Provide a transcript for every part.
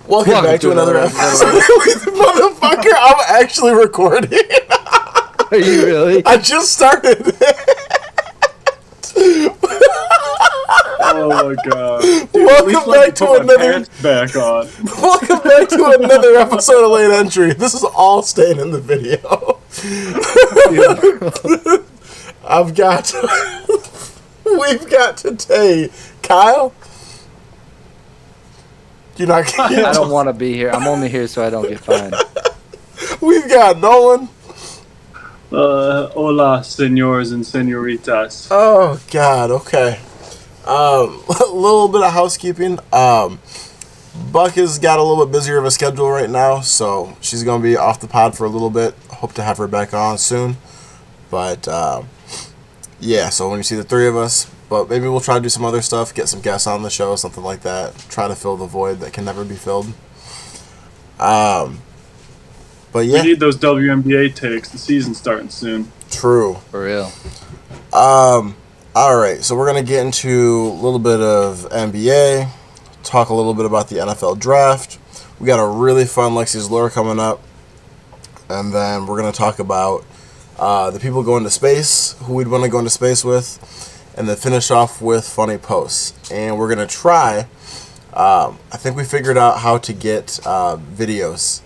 Welcome back to another episode. Motherfucker, I'm actually recording. Are you really? I just started. Oh my god. Dude, Welcome back to another. Back on. Welcome back to another episode of Late Entry. This is all staying in the video. We've got today Kyle. You're not. I don't want to be here. I'm only here so I don't get fined. We've got Nolan. Hola, senors and senoritas. Oh God. Okay. A little bit of housekeeping. Buck has got a little bit busier of a schedule right now, so she's gonna be off the pod for a little bit. Hope to have her back on soon. But yeah. So when you see the three of us. But maybe we'll try to do some other stuff, get some guests on the show, something like that. Try to fill the void that can never be filled. But yeah. We need those WNBA takes. The season's starting soon. True. For real. Alright, so we're going to get into a little bit of NBA, talk a little bit about the NFL draft. We got a really fun Lexi's Lure coming up. And then we're going to talk about the people going to space, who we'd want to go into space with. And then finish off with funny posts. And we're going to try, I think we figured out how to get videos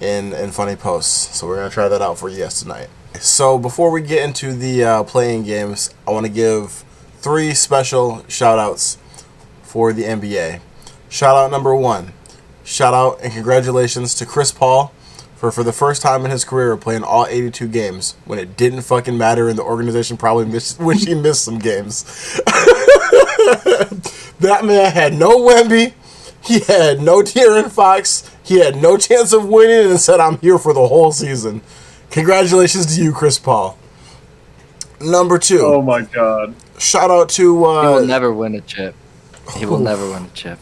in funny posts. So we're going to try that out for you guys tonight. So before we get into the playing games, I want to give 3 special shout outs for the NBA. Shout out number 1. Shout out and congratulations to Chris Paul for the first time in his career playing all 82 games when it didn't fucking matter and the organization probably wished he missed some games. That man had no Wemby, he had no De'Aaron Fox, he had no chance of winning and said, I'm here for the whole season. Congratulations to you, Chris Paul. Number 2. Oh my god. Shout out to... he will never win a chip. He will never win a chip.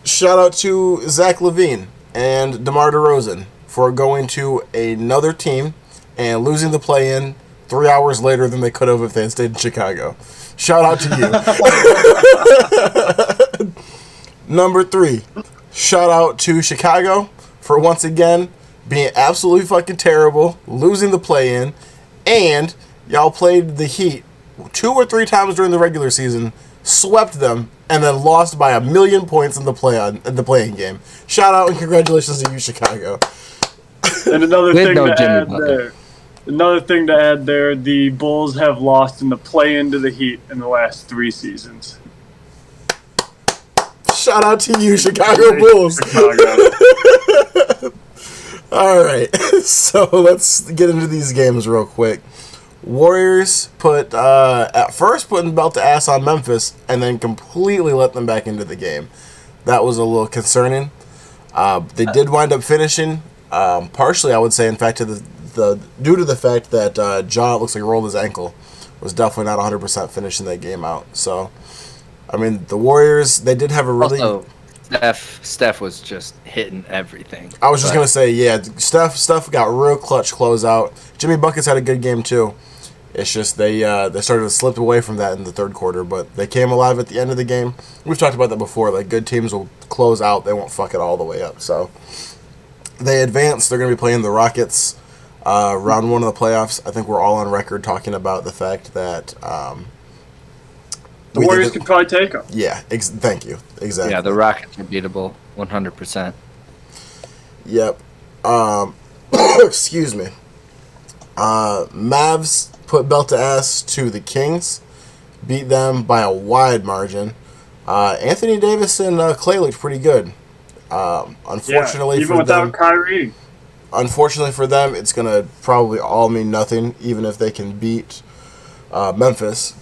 Shout out to Zach LaVine and DeMar DeRozan for going to another team and losing the play-in 3 hours later than they could have if they had stayed in Chicago. Shout out to you. Number 3, shout out to Chicago for once again being absolutely fucking terrible, losing the play-in, and y'all played the Heat 2 or 3 times during the regular season, swept them, and then lost by 1,000,000 points in the playing game. Shout out and congratulations to you, Chicago. And another thing to add there, the Bulls have lost in the play-in to the Heat in the last 3 seasons. Shout out to you, Chicago Bulls. All right, so let's get into these games real quick. Warriors at first putting belt to ass on Memphis and then completely let them back into the game. That was a little concerning. They did wind up finishing. Partially, I would say, in fact, due to the fact that Ja looks like he rolled his ankle, was definitely not 100% finishing that game out. So, I mean, the Warriors, they did have a really... Also, Steph was just hitting everything. I was just going to say, yeah, Steph got real clutch closeout. Jimmy Buckets had a good game, too. It's just they started to slip away from that in the third quarter, but they came alive at the end of the game. We've talked about that before. Like, good teams will close out. They won't fuck it all the way up, so... They advanced. They're going to be playing the Rockets round 1 of the playoffs. I think we're all on record talking about the fact that... the Warriors could probably take them. Yeah, thank you. Exactly. Yeah, the Rockets are beatable 100%. Yep. Excuse me. Mavs put belt to ass to the Kings. Beat them by a wide margin. Anthony Davis and Clay looked pretty good. Unfortunately, even without Kyrie. Unfortunately for them, it's going to probably all mean nothing, even if they can beat Memphis.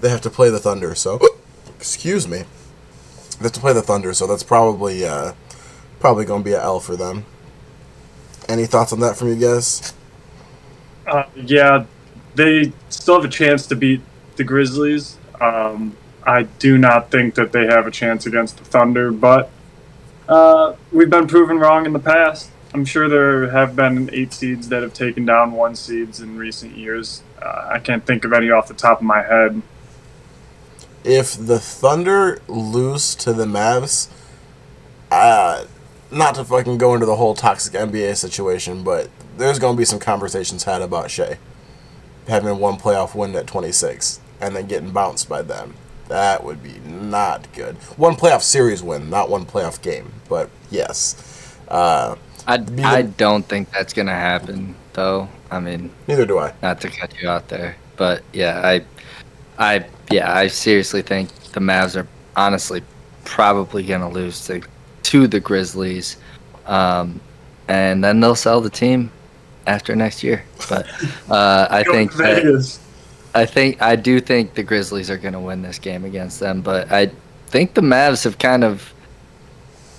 They have to play the Thunder, so... Excuse me. They have to play the Thunder, so that's probably going to be an L for them. Any thoughts on that from you guys? Yeah, they still have a chance to beat the Grizzlies. I do not think that they have a chance against the Thunder, but we've been proven wrong in the past. I'm sure there have been 8 seeds that have taken down 1 seeds in recent years. I can't think of any off the top of my head. If the Thunder lose to the Mavs, not to fucking go into the whole toxic NBA situation, but there's going to be some conversations had about Shea having one playoff win at 26 and then getting bounced by them. That would be not good. One playoff series win, not one playoff game. But yes, I don't think that's gonna happen, though. I mean, neither do I. Not to cut you out there, but yeah, I seriously think the Mavs are honestly probably gonna lose to the Grizzlies, and then they'll sell the team after next year. But I do think the Grizzlies are gonna win this game against them. But I think the Mavs have kind of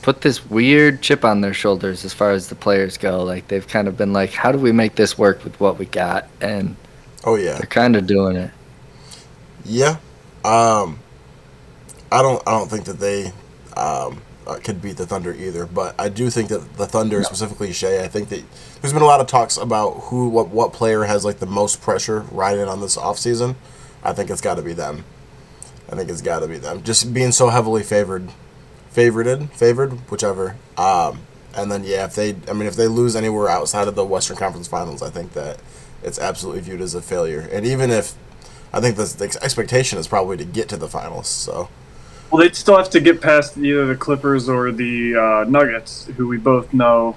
put this weird chip on their shoulders as far as the players go. Like they've kind of been like, how do we make this work with what we got? And they're kind of doing it. Yeah, I don't think that they could beat the Thunder either. But I do think that the Thunder, specifically Shea, I think that there's been a lot of talks about what player has like the most pressure riding on this offseason. I think it's got to be them. Just being so heavily favored, whichever. And then if they lose anywhere outside of the Western Conference Finals, I think that it's absolutely viewed as a failure. And even if I think the expectation is probably to get to the finals. So, well, they'd still have to get past either the Clippers or the Nuggets, who we both know.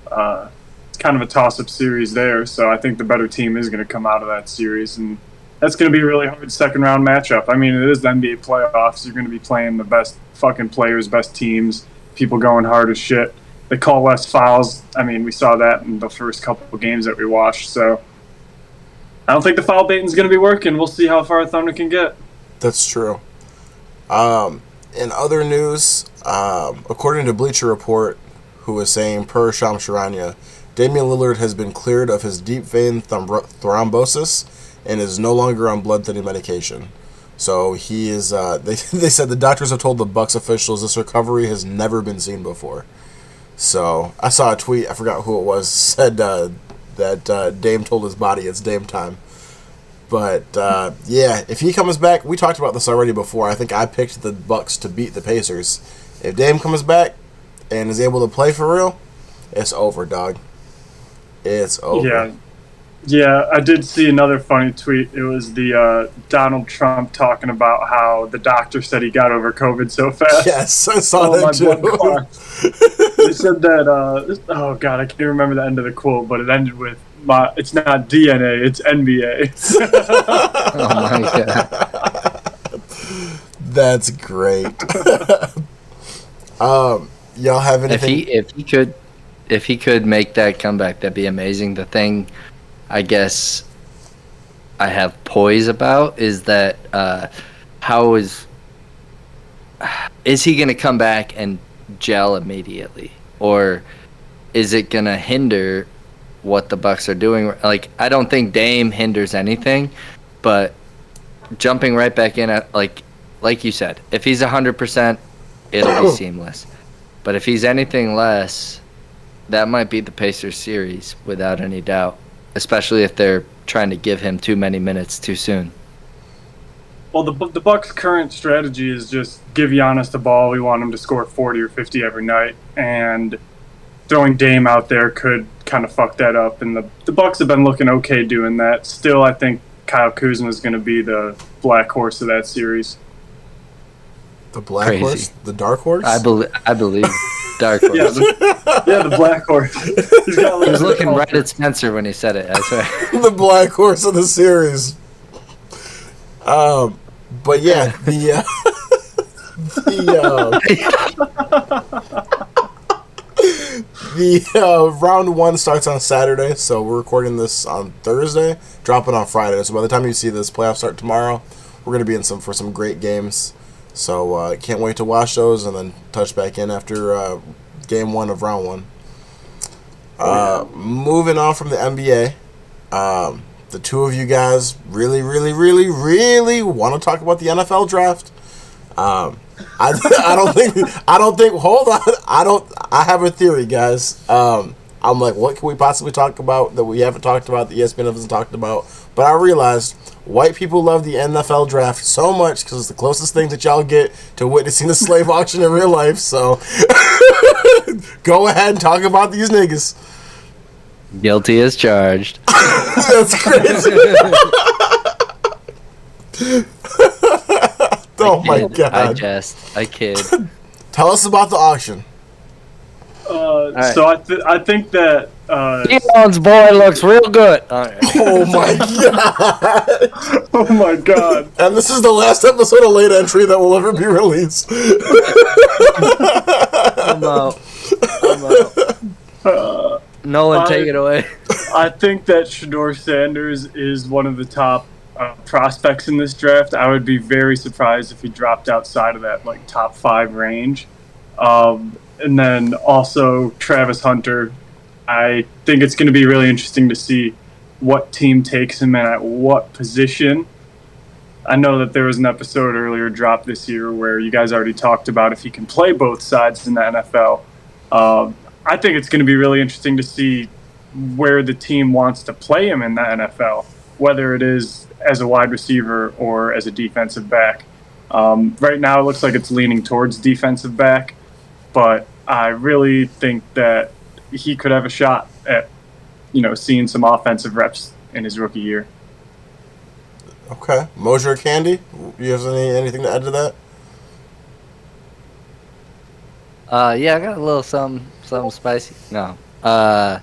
It's kind of a toss-up series there. So I think the better team is going to come out of that series, and that's going to be a really hard second-round matchup. I mean, it is the NBA playoffs. You're going to be playing the best fucking players, best teams, people going hard as shit. They call less fouls. I mean, we saw that in the first couple of games that we watched. So I don't think the foul baiting is going to be working. We'll see how far Thunder can get. That's true. In other news, according to Bleacher Report, who was saying, per Shams Charania, Damian Lillard has been cleared of his deep vein thrombosis and is no longer on blood-thinning medication. So he is. They said the doctors have told the Bucks officials this recovery has never been seen before. So I saw a tweet. I forgot who it was. Said that Dame told his body it's Dame time. But if he comes back, we talked about this already before. I think I picked the Bucks to beat the Pacers. If Dame comes back and is able to play for real, it's over, dog. It's over. Yeah, I did see another funny tweet. It was the Donald Trump talking about how the doctor said he got over COVID so fast. Yes, I saw that too. They said that, oh God, I can't remember the end of the quote, but it ended with, it's not DNA, it's NBA. Oh my God. That's great. Y'all have anything? If he could make that comeback, that'd be amazing. The thing I guess I have poise about is that how is he going to come back and gel immediately, or is it going to hinder what the Bucks are doing? Like, I don't think Dame hinders anything, but jumping right back in at like you said, if he's 100%, it'll be seamless. But if he's anything less, that might be the Pacers series without any doubt. Especially if they're trying to give him too many minutes too soon. Well, the Bucks' current strategy is just give Giannis the ball. We want him to score 40 or 50 every night, and throwing Dame out there could kind of fuck that up. And the Bucks have been looking okay doing that. Still, I think Kyle Kuzma is going to be the black horse of that series. The black horse, the dark horse. I believe. Dark horse. Yeah, the black horse. He was looking right at Spencer when he said it, I swear. The black horse of the series. But yeah, the round one starts on Saturday, so we're recording this on Thursday, dropping on Friday. So by the time you see this playoff start tomorrow, we're going to be in for some great games. So can't wait to watch those and then touch back in after game one of round one. Moving on from the NBA, the two of you guys really want to talk about the NFL draft. I don't think. Hold on. I have a theory, guys. I'm like, what can we possibly talk about that we haven't talked about, that ESPN hasn't talked about? But I realized white people love the NFL draft so much because it's the closest thing that y'all get to witnessing a slave auction in real life. So Go ahead and talk about these niggas. Guilty as charged. That's crazy. Oh my god. I kid. Tell us about the auction. right. So I think that Keon's boy looks real good. All right. Oh my god. oh my god. And this is the last episode of Late Entry that will ever be released. I'm out. Nolan, take it away. I think that Shedeur Sanders is one of the top prospects in this draft. I would be very surprised if he dropped outside of that like top 5 range. And then also Travis Hunter. I think it's going to be really interesting to see what team takes him and at what position. I know that there was an episode earlier dropped this year where you guys already talked about if he can play both sides in the NFL. I think it's going to be really interesting to see where the team wants to play him in the NFL, whether it is as a wide receiver or as a defensive back. Right now, it looks like it's leaning towards defensive back, but I really think that he could have a shot at, seeing some offensive reps in his rookie year. Okay. Mosier Candy, you have anything to add to that? Yeah, I got a little something spicy. No. I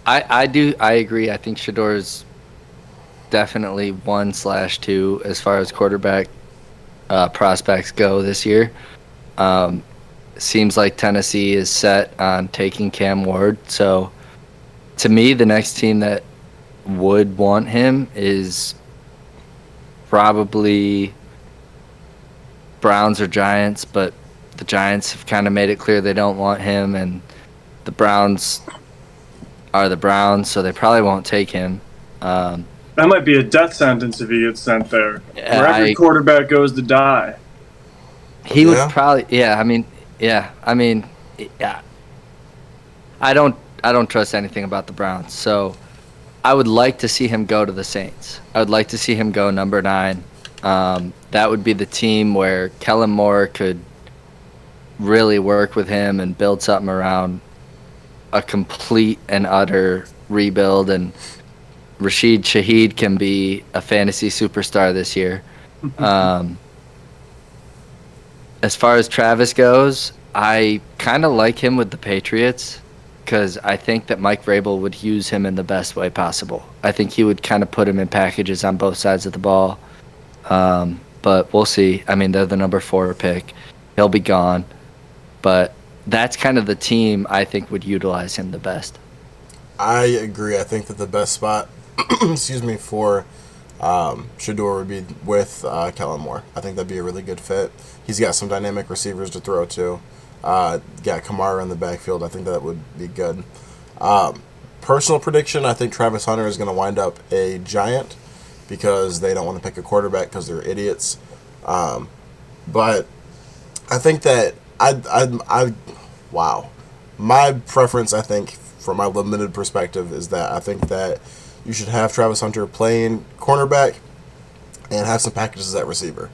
agree. I think Shedeur's definitely 1/2 as far as quarterback prospects go this year. Seems like Tennessee is set on taking Cam Ward. So, to me, the next team that would want him is probably Browns or Giants, but the Giants have kind of made it clear they don't want him, and the Browns are the Browns, so they probably won't take him. That might be a death sentence if he gets sent there. Yeah, Wherever quarterback goes to die. He would probably, yeah. I don't trust anything about the Browns, so I would like to see him go to the Saints. I would like to see him go number 9. That would be the team where Kellen Moore could really work with him and build something around a complete and utter rebuild, and Rashid Shaheed can be a fantasy superstar this year. As far as Travis goes, I kind of like him with the Patriots because I think that Mike Vrabel would use him in the best way possible. I think he would kind of put him in packages on both sides of the ball. But we'll see. I mean, they're the number 4 pick. He'll be gone. But that's kind of the team I think would utilize him the best. I agree. I think that the best spot, for Shedeur would be with Kellen Moore. I think that'd be a really good fit. He's got some dynamic receivers to throw to. Got Kamara in the backfield. I think that would be good. Personal prediction, I think Travis Hunter is going to wind up a Giant because they don't want to pick a quarterback because they're idiots. But I think that my preference, I think, from my limited perspective, is that I think that you should have Travis Hunter playing cornerback and have some packages at receiver.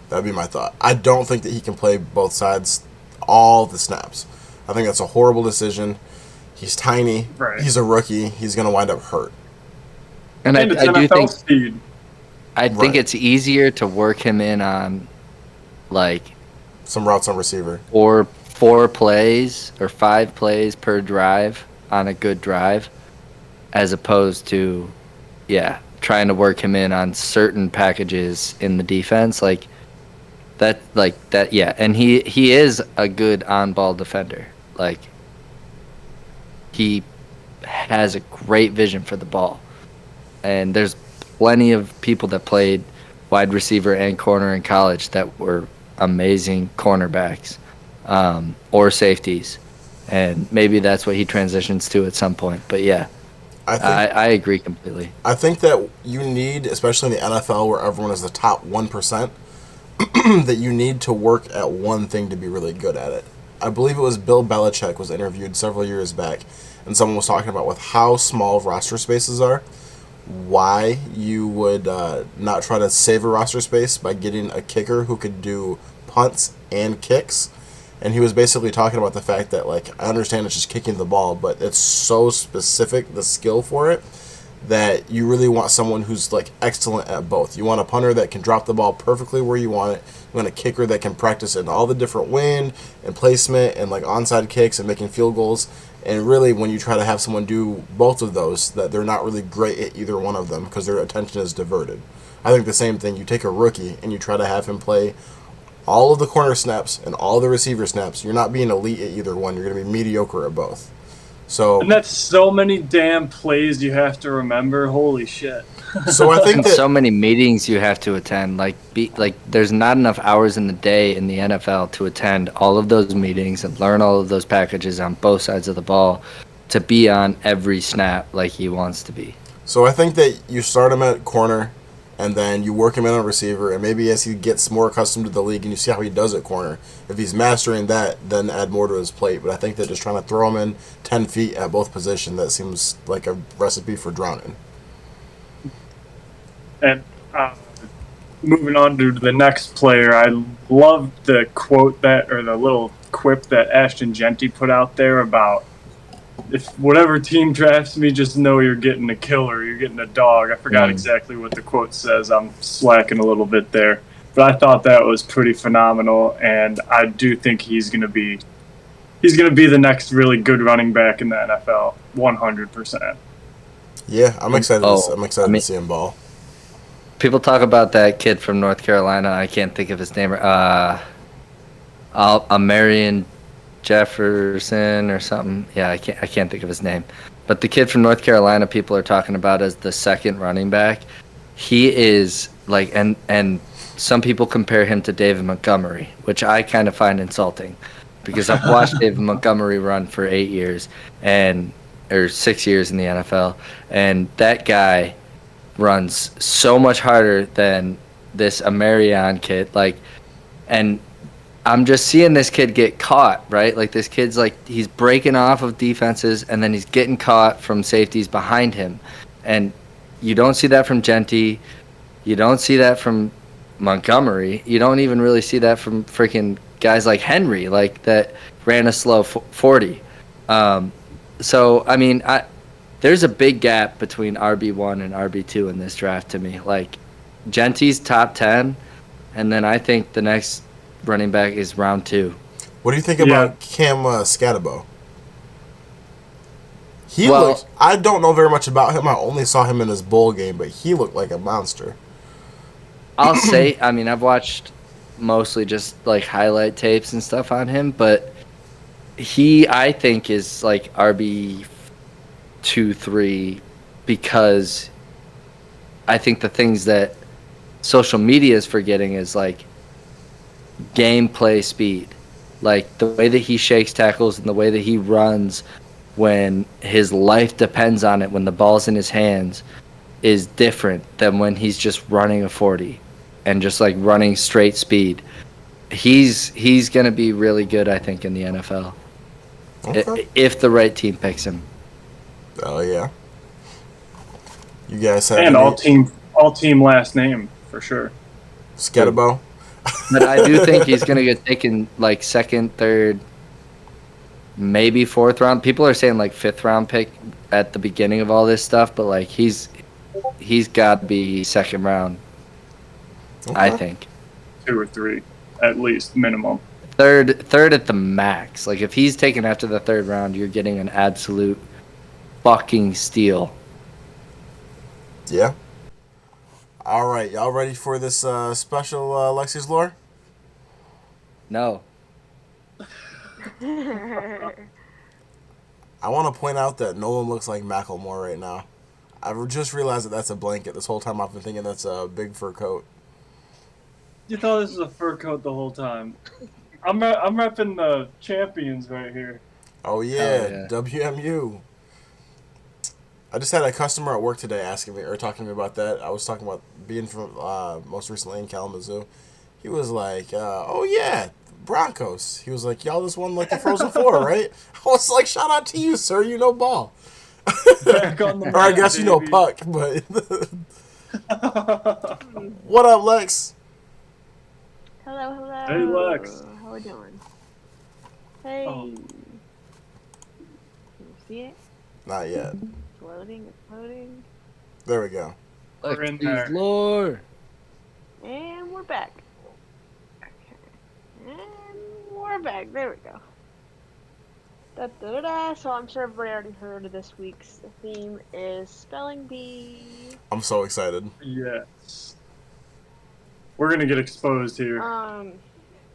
That would be my thought. I don't think that he can play both sides all the snaps. I think that's a horrible decision. He's tiny. Right. He's a rookie. He's going to wind up hurt. And it's I do NFL think speed. I think it's easier to work him in on like some routes on receiver. Or 4 plays or 5 plays per drive on a good drive, as opposed to, trying to work him in on certain packages in the defense, and he is a good on-ball defender. Like, he has a great vision for the ball, and there's plenty of people that played wide receiver and corner in college that were amazing cornerbacks or safeties, and maybe that's what he transitions to at some point. But I agree completely. I think that you need, especially in the NFL where everyone is the top 1%, that you need to work at one thing to be really good at it. I believe it was Bill Belichick was interviewed several years back, and someone was talking about with how small roster spaces are, why you would not try to save a roster space by getting a kicker who could do punts and kicks. and he was basically talking about the fact that, like, I understand it's just kicking the ball, but it's so specific, the skill for it, that you really want someone who's, like, excellent at both. You want a punter that can drop the ball perfectly where you want it. You want a kicker that can practice in all the different wind and placement and, like, onside kicks and making field goals. And really, when you try to have someone do both of those, that they're not really great at either one of them because their attention is diverted. I think the same thing. You take a rookie and you try to have him play all of the corner snaps and all the receiver snaps. You're not being elite at either one. You're going to be mediocre at both. So, And that's so many damn plays you have to remember. Holy shit. so I think And that so many meetings you have to attend. There's not enough hours in the day in the NFL to attend all of those meetings and learn all of those packages on both sides of the ball to be on every snap like he wants to be. So I think that you start him at corner, and then you work him in on receiver, and maybe as he gets more accustomed to the league, and you see how he does at corner. If he's mastering that, then add more to his plate. But I think that just trying to throw him in 10 feet at both positions, that seems like a recipe for drowning. And moving on to the next player, I love the quote that, or the little quip that Ashton Genty put out there about, if whatever team drafts me, just know you're getting a killer, you're getting a dog. I forgot exactly what the quote says. I'm slacking a little bit there. But I thought that was pretty phenomenal, and I do think he's going to be the next really good running back in the NFL, 100%. Yeah, I'm excited. I'm excited to see him ball. People talk about that kid from North Carolina. I can't think of his name. Marion Jefferson or something. Yeah, I can't think of his name. But the kid from North Carolina, people are talking about as the second running back. He is like, and some people compare him to David Montgomery, which I kind of find insulting, because I've watched David Montgomery run for 8 years or 6 years in the NFL, and that guy runs so much harder than this Amarion kid. And I'm just seeing this kid get caught, right? Like, this kid's like, he's breaking off of defenses, and then he's getting caught from safeties behind him. And you don't see that from Genty. You don't see that from Montgomery. You don't even really see that from freaking guys like Henry, like, that ran a slow 40. So, I mean, there's a big gap between RB1 and RB2 in this draft to me. Like, Genty's top 10, and then I think the next running back is round 2. What do you think about Cam Scatterbo? I don't know very much about him. I only saw him in his bowl game, but he looked like a monster. I'll say, I mean, I've watched mostly just like highlight tapes and stuff on him, but he, I think, is like RB 2-3, because I think the things that social media is forgetting is like gameplay speed, like the way that he shakes tackles and the way that he runs when his life depends on it, when the ball's in his hands, is different than when he's just running a 40 and just like running straight speed. He's gonna be really good, I think, in the NFL. Okay. If the right team picks him. Oh yeah. You guys have all team last name for sure. Scatterbo. But I do think he's gonna get taken like second, third, maybe fourth round. People are saying like fifth round pick at the beginning of all this stuff, but like he's got to be second round. Okay. I think 2 or 3 at least minimum. Third at the max. Like, if he's taken after the third round, you're getting an absolute fucking steal. Yeah. All right, y'all ready for this special Lexi's lore? No. I want to point out that no one looks like Macklemore right now. I just realized that that's a blanket. This whole time I've been thinking that's a big fur coat. You thought this was a fur coat the whole time. I'm repping the champions right here. Oh yeah, WMU. I just had a customer at work today asking me or talking to me about that. I was talking about being from most recently in Kalamazoo. He was like, "Oh yeah, Broncos." He was like, "Y'all just won like the Frozen Four, right?" I was like, "Shout out to you, sir. You know ball." Back on the or I guess baby. You know puck, but what up, Lex? Hello. Hey, Lex. How we doing? Oh. Can you see it? Not yet. It's loading. It's loading. There we go. We're in Lexi's there. lore. And we're back. Okay. And we're back. There we go. So I'm sure everybody already heard of this week's theme is spelling bee. I'm so excited. Yes. We're gonna get exposed here.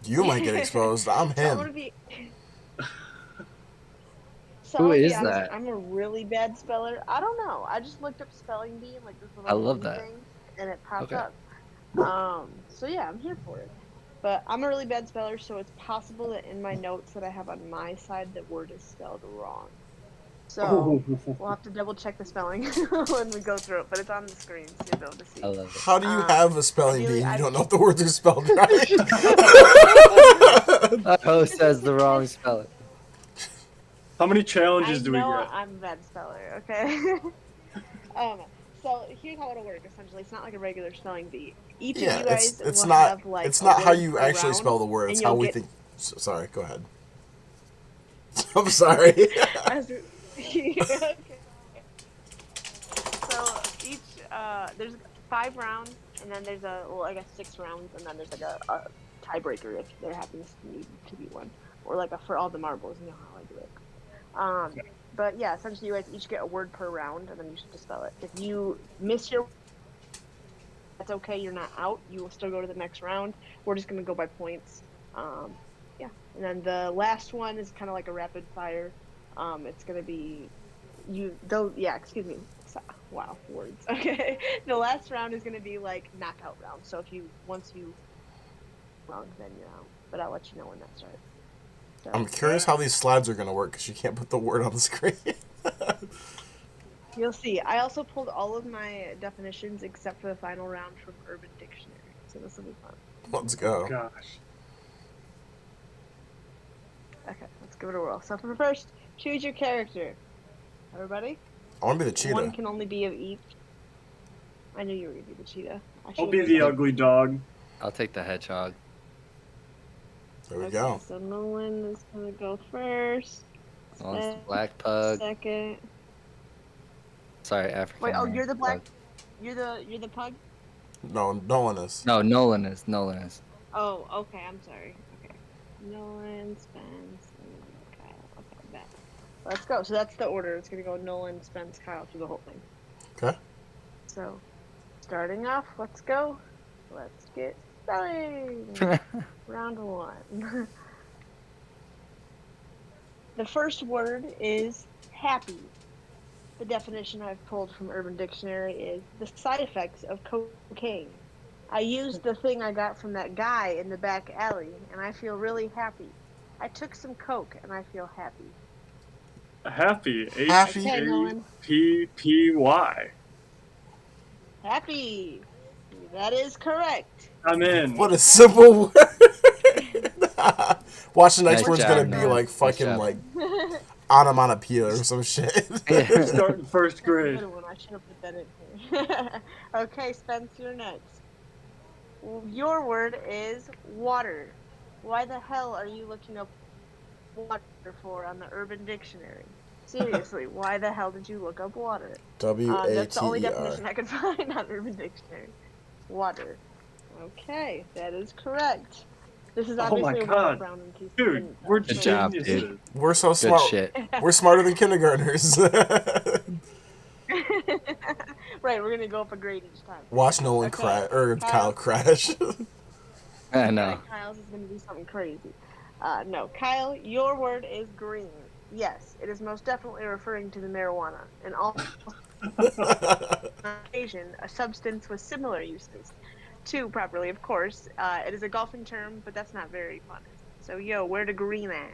You might get exposed. I'm So I'm gonna him. be. Who I'm gonna be is honest. that? I'm a really bad speller. I don't know. I just looked up spelling bee in like this I little love mini that. thing, and it popped Okay. up. So yeah, I'm here for it. But I'm a really bad speller, so it's possible that in my notes that I have on my side, the word is spelled wrong. So we'll have to double check the spelling when we go through it. But it's on the screen, so you'll be able to see. I love it. How do you have a spelling bee ideally, and you I- don't know if the words are spelled right? Our host has the wrong spelling. How many I challenges do we know get? I'm a bad speller. Okay. So here's how it'll work. Essentially, it's not like a regular spelling bee. Each of Yeah, you guys it's will not have like it's a not how word you per actually round, spell the word. and It's you'll how we get. think. Sorry, go ahead. I'm sorry. Okay. So there's 5 rounds, and then there's I guess 6 rounds, and then there's like a tiebreaker if there happens to need to be one, or like for all the marbles. You know how I do it. But yeah, essentially you guys each get a word per round, and then you have to spell it. If you miss your, that's okay. You're not out. You will still go to the next round. We're just gonna go by points. Yeah, and then the last one is kind of like a rapid fire. It's gonna be yeah, excuse me. Wow, words. Okay, the last round is gonna be like knockout round. So if once you round, then you're out. But I'll let you know when that starts. So I'm curious how these slides are gonna work because you can't put the word on the screen. you'll see. I also pulled all of my definitions except for the final round from Urban Dictionary. So this will be fun. Let's Oh go. gosh. Okay, let's give it a whirl. So for first, choose your character. Everybody? I want to be the cheetah. One can only be of each. I knew you were gonna be the cheetah. I'll be the ugly dog. I'll take the hedgehog. There we Okay, go. so Nolan is gonna go first. One's the black pug. Second. Sorry, African. Wait, you're the black. pug. You're the pug. No, no one is. No, Nolan is. Nolan is. Oh, okay. I'm sorry. Okay. Nolan, Spence, and Kyle. Okay, bet. Let's go. So that's the order. It's gonna go Nolan, Spence, Kyle through the whole thing. Okay. So, starting off, let's go. Let's get spelling. Round one. The first word is happy. The definition I've pulled from Urban Dictionary is the side effects of cocaine. I used the thing I got from that guy in the back alley, and I feel really happy. I took some coke, and I feel happy. Happy. Happy. Okay, Nolan. HAPPY. Happy. That is correct. I'm in. What a simple word. Watch the next Nice word's job, gonna be Nolan. like Nice fucking job. like onomatopoeia or some shit. Starting first grade. Good one. I should have put that in here. Okay, Spence, you're next. Your word is water. Why the hell are you looking up water for on the Urban Dictionary? Seriously, why the hell did you look up water? That's the only definition WATER. I could find on Urban Dictionary. Water. Okay, that is correct. This is Oh obviously my a warm-up round, round in case Dude, you didn't, we're Good job, geniuses. dude. We're so Good smart. shit. We're smarter than kindergartners. Right, we're gonna go up a grade each time. Watch Nolan Okay, crash or Kyle Kyle. crash. I know. Right, Kyle's is going to be something crazy. No, Kyle, your word is green. Yes, it is most definitely referring to the marijuana. And all occasion, a substance with similar uses. Two, properly, of course. It is a golfing term, but that's not very fun. So, where to green at?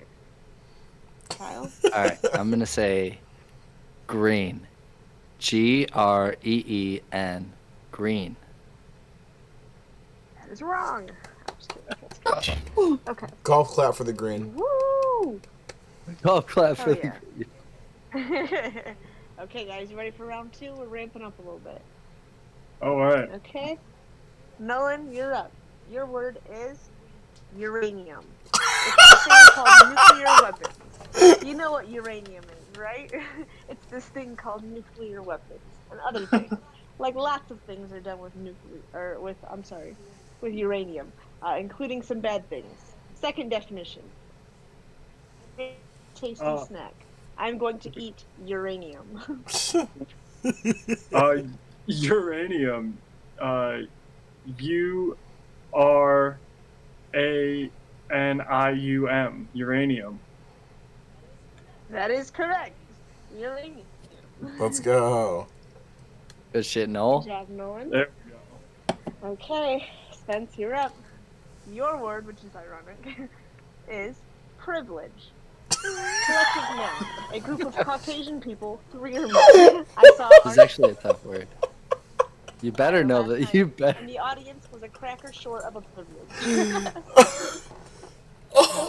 Kyle? All right, I'm gonna say green. GREEN. Green. That is wrong. I'm just kidding. Let's go. Okay. Golf clap for the green. Woo! Golf clap Oh, for yeah. the green. Okay, guys, you ready for round two? We're ramping up a little bit. All right. Nolan, Nolan, you're up. Your word is uranium. It's thing called nuclear weapons. You know what uranium is, right? It's this thing called nuclear weapons and other things. Like lots of things are done with with uranium, including some bad things. Second definition: tasty Uh, snack. I'm going to eat uranium. uh, uranium. URANIUM. Uranium. That is correct. Uranium. Let's go. Good shit, Good Noel. job, Nolan. There we go. Okay, Spence, you're up. Your word, which is ironic, is privilege. Collective noun, a group of Caucasian people, 3 or more. I saw This is actually a tough word. You better know last that. night, You better. and the audience was a cracker short of a privilege.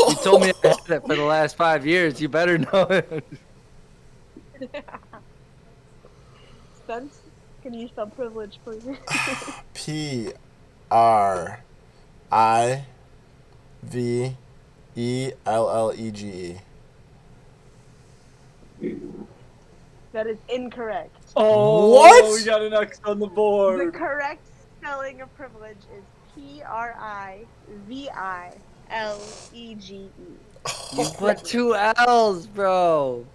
You told me I had it for the last 5 years. You better know it. Spence, can you spell privilege, please? PRIVELLEGE. That is incorrect. Oh, What? we got an X on the The board. correct spelling of privilege is PRIVILEGE. You put 2 L's, bro.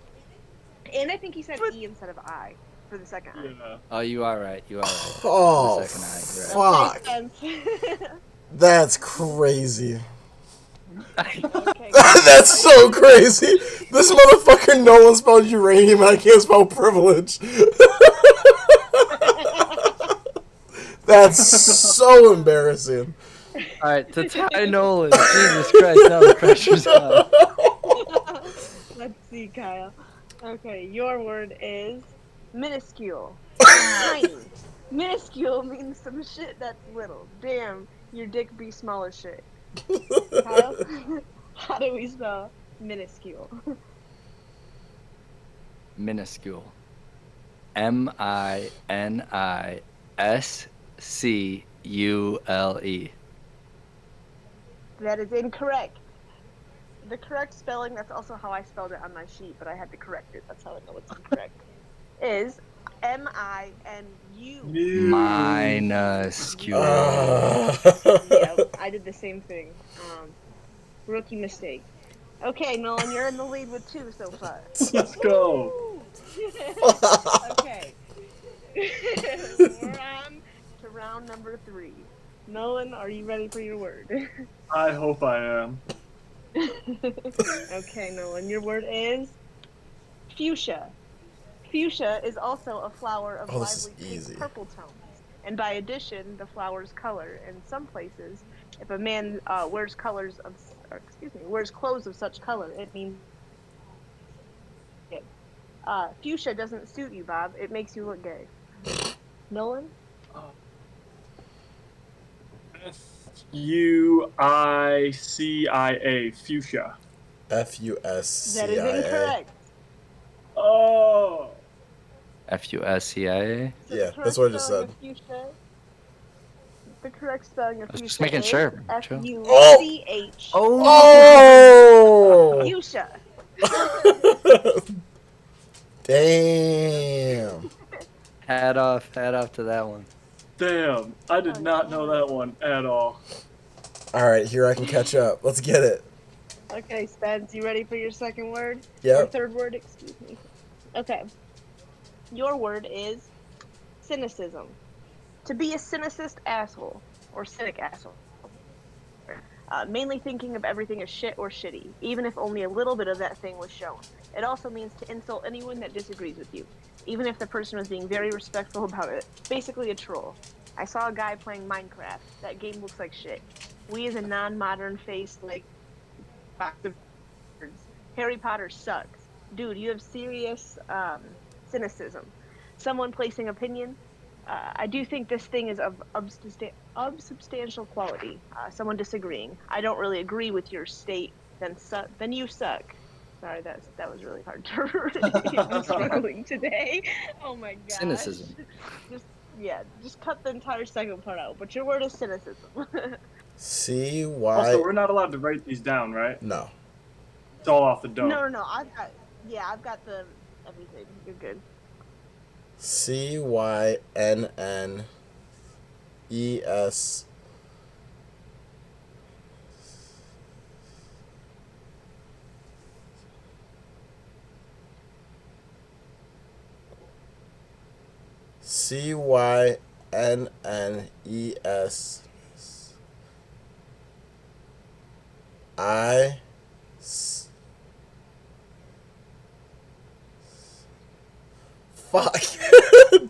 And I think he said E instead of I for the second I. Yeah. Oh, you are right. You are right. For the Oh, second eye, you're Okay, fuck. Spence. That's crazy. right. Okay, That's are you so ready? crazy. This motherfucker no one spelled uranium and I can't spell privilege. That's so embarrassing. All right, to tie Nolan. Jesus Christ, now the pressure's on. Let's see, Kyle. Okay, your word is minuscule. Tiny. Minuscule means some shit that's little. Damn, your dick be small as shit. Kyle, how do we spell minuscule? Minuscule. MINISCULE. That is incorrect. The correct spelling, that's also how I spelled it on my sheet, but I had to correct it. That's how I know it's incorrect. Is MINU. Minuscule. Yeah, I did the same thing. Rookie mistake. Okay, Nolan, you're in the lead with 2 so far. Let's go. Woo! Okay. We're on to round number 3. Nolan, are you ready for your word? I hope I am. Okay, Nolan, your word is fuchsia. Fuchsia is also a flower of Oh, this is lively pink easy. purple tones, and by addition, the flower's color. In some places, if a man wears wears clothes of such color, it means gay. Fuchsia doesn't suit you, Bob. It makes you look gay. Nolan? FUICIA. Fuchsia. That is FUSCIA. incorrect. Oh. FUSCIA. So the Yeah, that's correct what I just spelling said. of fuchsia, the correct spelling of I was just fuchsia making is sure. Chill. FUCH. Oh! Oh! Fuchsia. Damn. Hat off to that one. Damn. I did Oh, not know yeah. that one at all. All right, here I can catch up. Let's get it. Okay, Spence, you ready for your second word? Or Yep. third word, excuse me. Okay. Your word is cynicism. To be a cynicist asshole, or cynic asshole. Mainly thinking of everything as shit or shitty, even if only a little bit of that thing was shown. It also means to insult anyone that disagrees with you, even if the person was being very respectful about it. Basically, a troll. I saw a guy playing Minecraft. That game looks like shit. We, as a non modern face, like box of words. Harry Potter sucks. Dude, you have serious cynicism. Someone placing opinion. I do think this thing is of substantial quality. Someone disagreeing. I don't really agree with your state. Then you suck. Sorry, that was really hard to read. I'm struggling today. Oh my gosh. Cynicism. Just just cut the entire second part out. But your word is cynicism. C Also, Y. we're not allowed to write these down, right? No. It's all off the dome. No. I've got the everything. You're good. CYNNES. CYNNES. I. Fuck.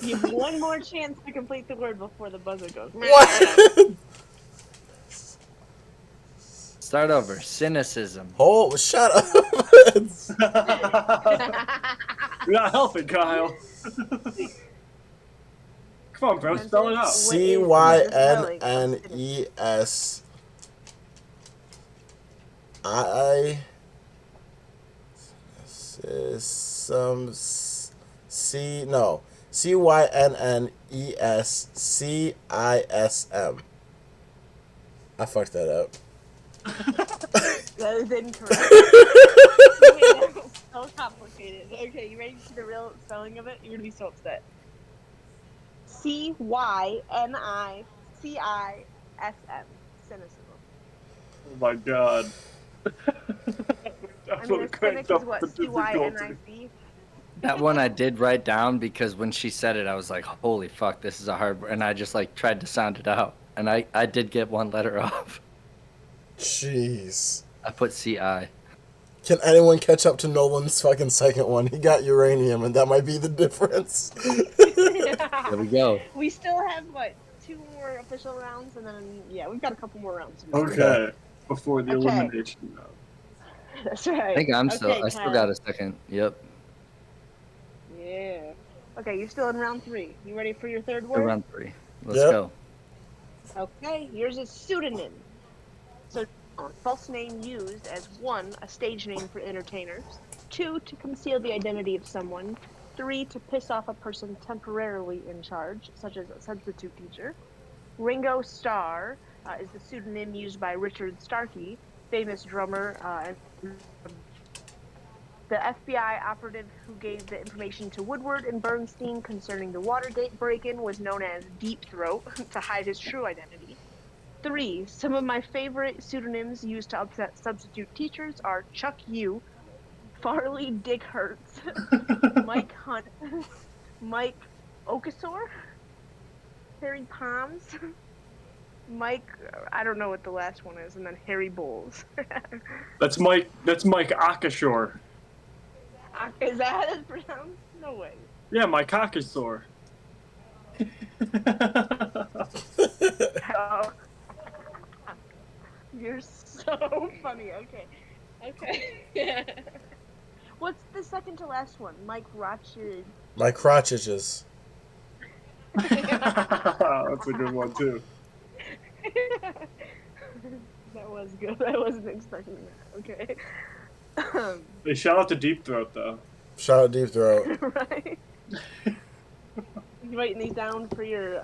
You have one more chance to complete the word before the buzzer goes. What? Start over. Cynicism. Oh, shut up. You're not helping, Kyle. Come on, bro. Spell it out. CYNNES. I. Some. C. No. CYNNESCISM. I fucked that up. That is incorrect. That was so complicated. Okay, you ready for the real spelling of it? You're gonna be so upset. CYNICISM. Cynicism. Oh my god. I mean, a cynic is what? difficulty. CYNIC? That one I did write down because when she said it, I was like, holy fuck, this is a hard word. And I just like tried to sound it out. And I did get one letter off. Jeez. I put CI. Can anyone catch up to Nolan's fucking second one? He got uranium, and that might be the difference. There we go. We still have, what, 2 more official rounds? And then, yeah, we've got a couple more rounds. Okay. Before the Okay. elimination round. That's right. I think I still Kyle. got a second. Yep. Yeah. Okay, you're still in round 3. You ready for your third word? Round 3. Let's Yep. go. Okay, here's a pseudonym. So, false name used as 1, a stage name for entertainers, 2, to conceal the identity of someone, 3, to piss off a person temporarily in charge, such as a substitute teacher. Ringo Starr is the pseudonym used by Richard Starkey, famous drummer and the FBI operative who gave the information to Woodward and Bernstein concerning the Watergate break-in was known as Deep Throat to hide his true identity. 3. Some of my favorite pseudonyms used to upset substitute teachers are Chuck U, Farley Dick Hertz, Mike Hunt, Mike Okasor, Harry Palms, Mike, I don't know what the last one is, and then Harry Bowles. That's Mike Akashore. Is that how it's pronounced? No way. Yeah, Mike Akashore. Oh. You're so funny. Okay. What's the second to last one? Mike Rothschild. My crotchages. That's a good one too. That was good. I wasn't expecting that. Okay. Hey, shout out to Deep Throat though. Shout out Deep Throat. Right. You writing these down for your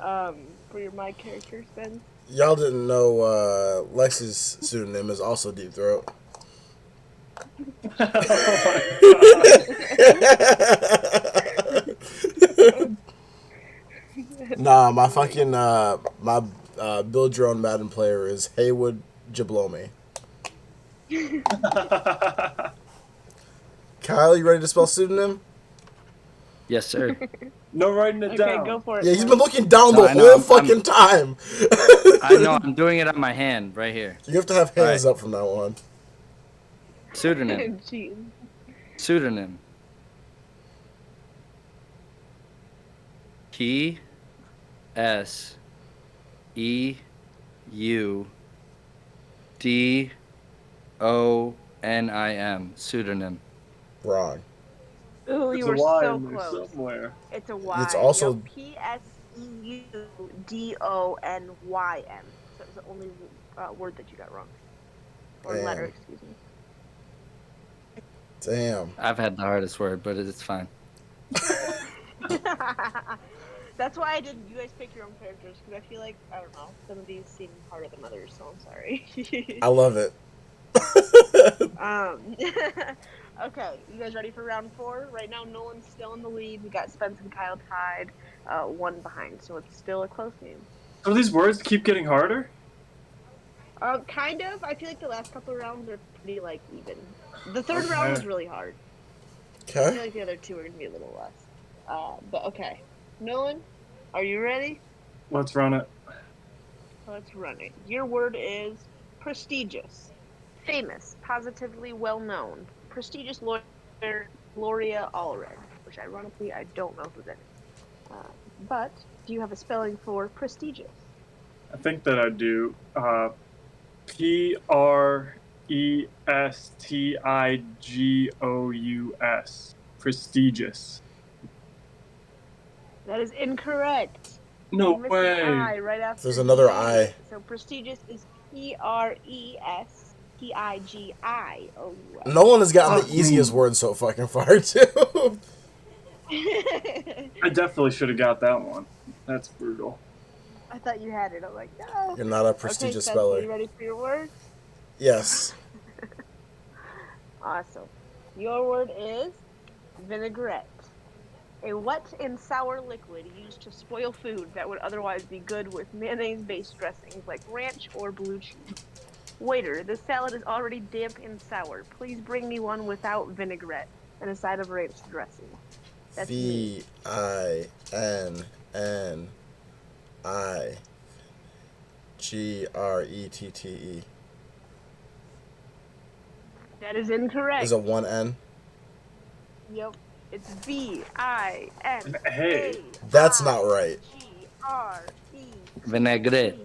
my characters, Ben? Y'all didn't know Lexi's pseudonym is also Deep Throat. Nah, my fucking build your own Madden player is Haywood Jablomi. Kyle, you ready to spell pseudonym? Yes, sir. No writing it down. Okay, go for it. Yeah, he's been looking down No, the I know, whole fucking time. I know. I'm doing it on my hand right here. You have to have hands up from now on. Pseudonym. Jeez. Pseudonym. P S E U D O N I M. Pseudonym. Wrong. Ooh, you There's were a Y so in there close. somewhere. It's a Y. It's also- Yep, PSEUDONYM. So it's the only word that you got wrong. Or Damn. letter, excuse me. Damn. I've had the hardest word, but it's fine. That's why I did. You guys pick your own characters because I feel like I don't know. Some of these seem harder than others, so I'm sorry. I love it. Okay, you guys ready for round 4? Right now, Nolan's still in the lead. We got Spence and Kyle tied, 1 behind, so it's still a close game. So these words keep getting harder? Kind of. I feel like the last couple of rounds are pretty like even. The third round Okay. was really hard. I Okay. feel like the other two are gonna be a little less. But okay, Nolan, are you ready? Let's run it. Let's run it. Your word is prestigious, famous, positively well known, prestigious lawyer Gloria Allred, which ironically I don't know who that is. But do you have a spelling for prestigious? I think that I do. Prestigous. Prestigious. That is incorrect. No You missed an way. I right after. There's another G. I. So prestigious is Prestigious. Nolan has gotten Oh, the easiest word so fucking far, too. I definitely should have got that one. That's brutal. I thought you had it. I'm like, no. You're not a Okay, prestigious Spencer, speller. you ready for your word? Yes. Awesome. Your word is vinaigrette. A wet and sour liquid used to spoil food that would otherwise be good with mayonnaise-based dressings like ranch or blue cheese. Waiter, this salad is already damp and sour. Please bring me one without vinaigrette and a side of ranch dressing. That's me. Vinnigrettee. That is incorrect. Is it one N? Yep. It's VIN. Hey. That's not right. Vinaigrette. I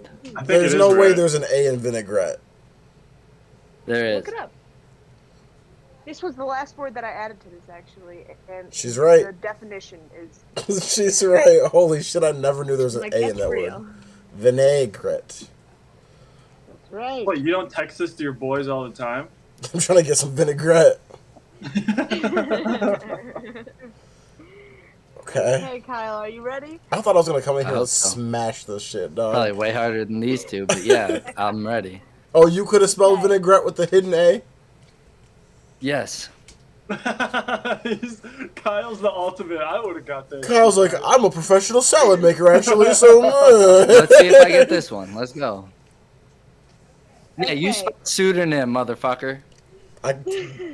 think There's it is no way right. there's an A in vinaigrette. There is. Look it up. This was the last word that I added to this, actually, and She's right. the definition is She's right. Holy shit, I never knew there was an like A in that's that real. word. Vinaigrette. That's right. What, you don't text this to your boys all the time? I'm trying to get some vinaigrette. Okay. Okay, Kyle, are you ready? I thought I was gonna come in I here and hope so. smash this shit, dog. Probably way harder than these two, but yeah, I'm ready. Oh, you could have spelled Okay. vinaigrette with the hidden A? Yes. Kyle's the ultimate. I would have got that. Kyle's like, I'm a professional salad maker, actually, so... Let's see if I get this one. Let's go. Yeah, you Okay. spelled pseudonym, motherfucker. I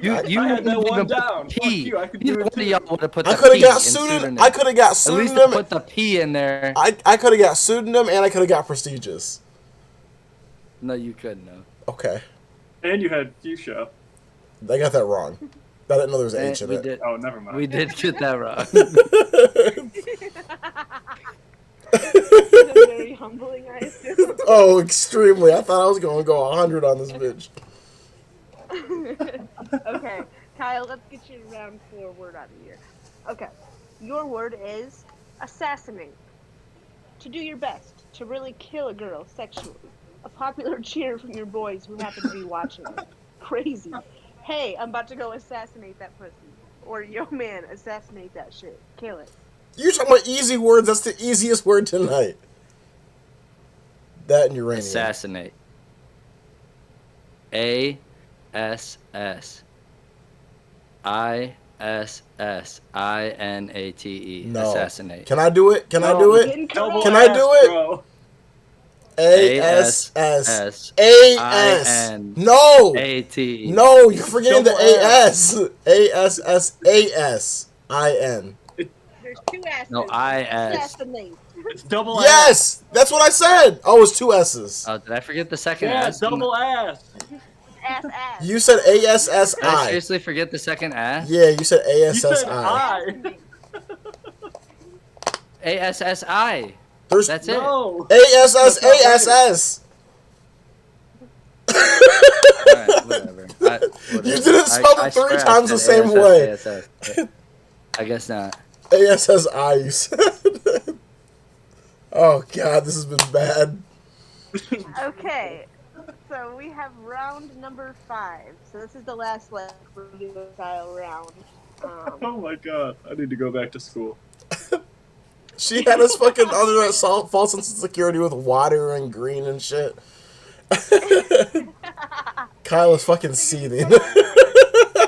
You I had that one down. Fuck P. you, I could Neither do it one of y'all too. would have put I the could have P got in pseudonym. pseudonym. I could have got At least pseudonym. put the P in there. I could have got pseudonym and I could have got prestigious. No, you couldn't have. Okay. And you had fuchsia. I got that wrong. I didn't know there was an H in We it. did. Oh, never mind. We did get that wrong. This is very humbling, I assume. Oh, extremely. I thought I was going to go 100 on this bitch. Okay, Kyle, let's get you round 4 word out of here. Okay, your word is assassinate. To do your best to really kill a girl sexually. A popular cheer from your boys who happen to be watching. Crazy. Hey, I'm about to go assassinate that pussy. Or, yo, man, assassinate that shit. Kill it. You're talking about easy words. That's the easiest word tonight. That and uranium. Assassinate. ASSINATE. No. Assassinate. Can I do it? Can I No. do it? Incorrect. Can I do it? Bro. ASS. AS. No. AT. No, you're forgetting the Double S. AS. ASSASIN. There's 2 S's. No, IS. Assassinate. It's double ass. Yes, that's what I said. Oh, it's 2 S's. Oh, did I forget the second Yeah, S? double ass. Ass. You said Did I ASSI. seriously forget the second S? Yeah, you said You said ASSI. I. ASSI. There's That's it. No. ASSASS. Alright, whatever. You didn't spell it 3 times the same way. I guess not. ASSI, you said. Oh, God, this has been bad. Okay, so we have round number 5. So this is the last leg for the style round. Oh my god. I need to go back to school. She had us fucking under that false sense of security with water and green and shit. Kyle is fucking Because you seething. said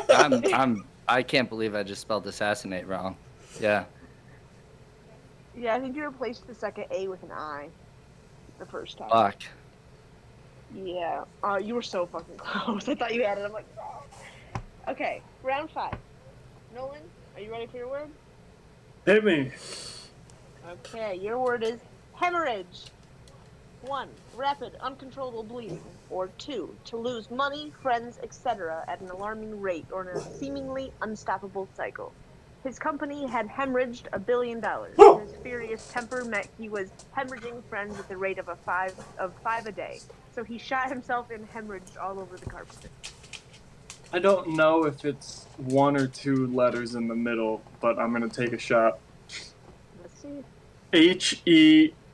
assassinate. I can't believe I just spelled assassinate wrong. Yeah. Yeah, I think you replaced the second A with an I the first time. Fuck. Yeah. You were so fucking close. I thought you had it. I'm like, no. Okay, round 5. Nolan, are you ready for your word? Hit me. Okay, your word is hemorrhage. 1. Rapid, uncontrollable bleeding. Or 2. To lose money, friends, etc. at an alarming rate or in a seemingly unstoppable cycle. His company had hemorrhaged $1 billion. His furious temper meant he was hemorrhaging friends at the rate of five a day. So he shot himself and hemorrhaged all over the carpet. I don't know if it's 1 or 2 letters in the middle, but I'm gonna take a shot. Let's see.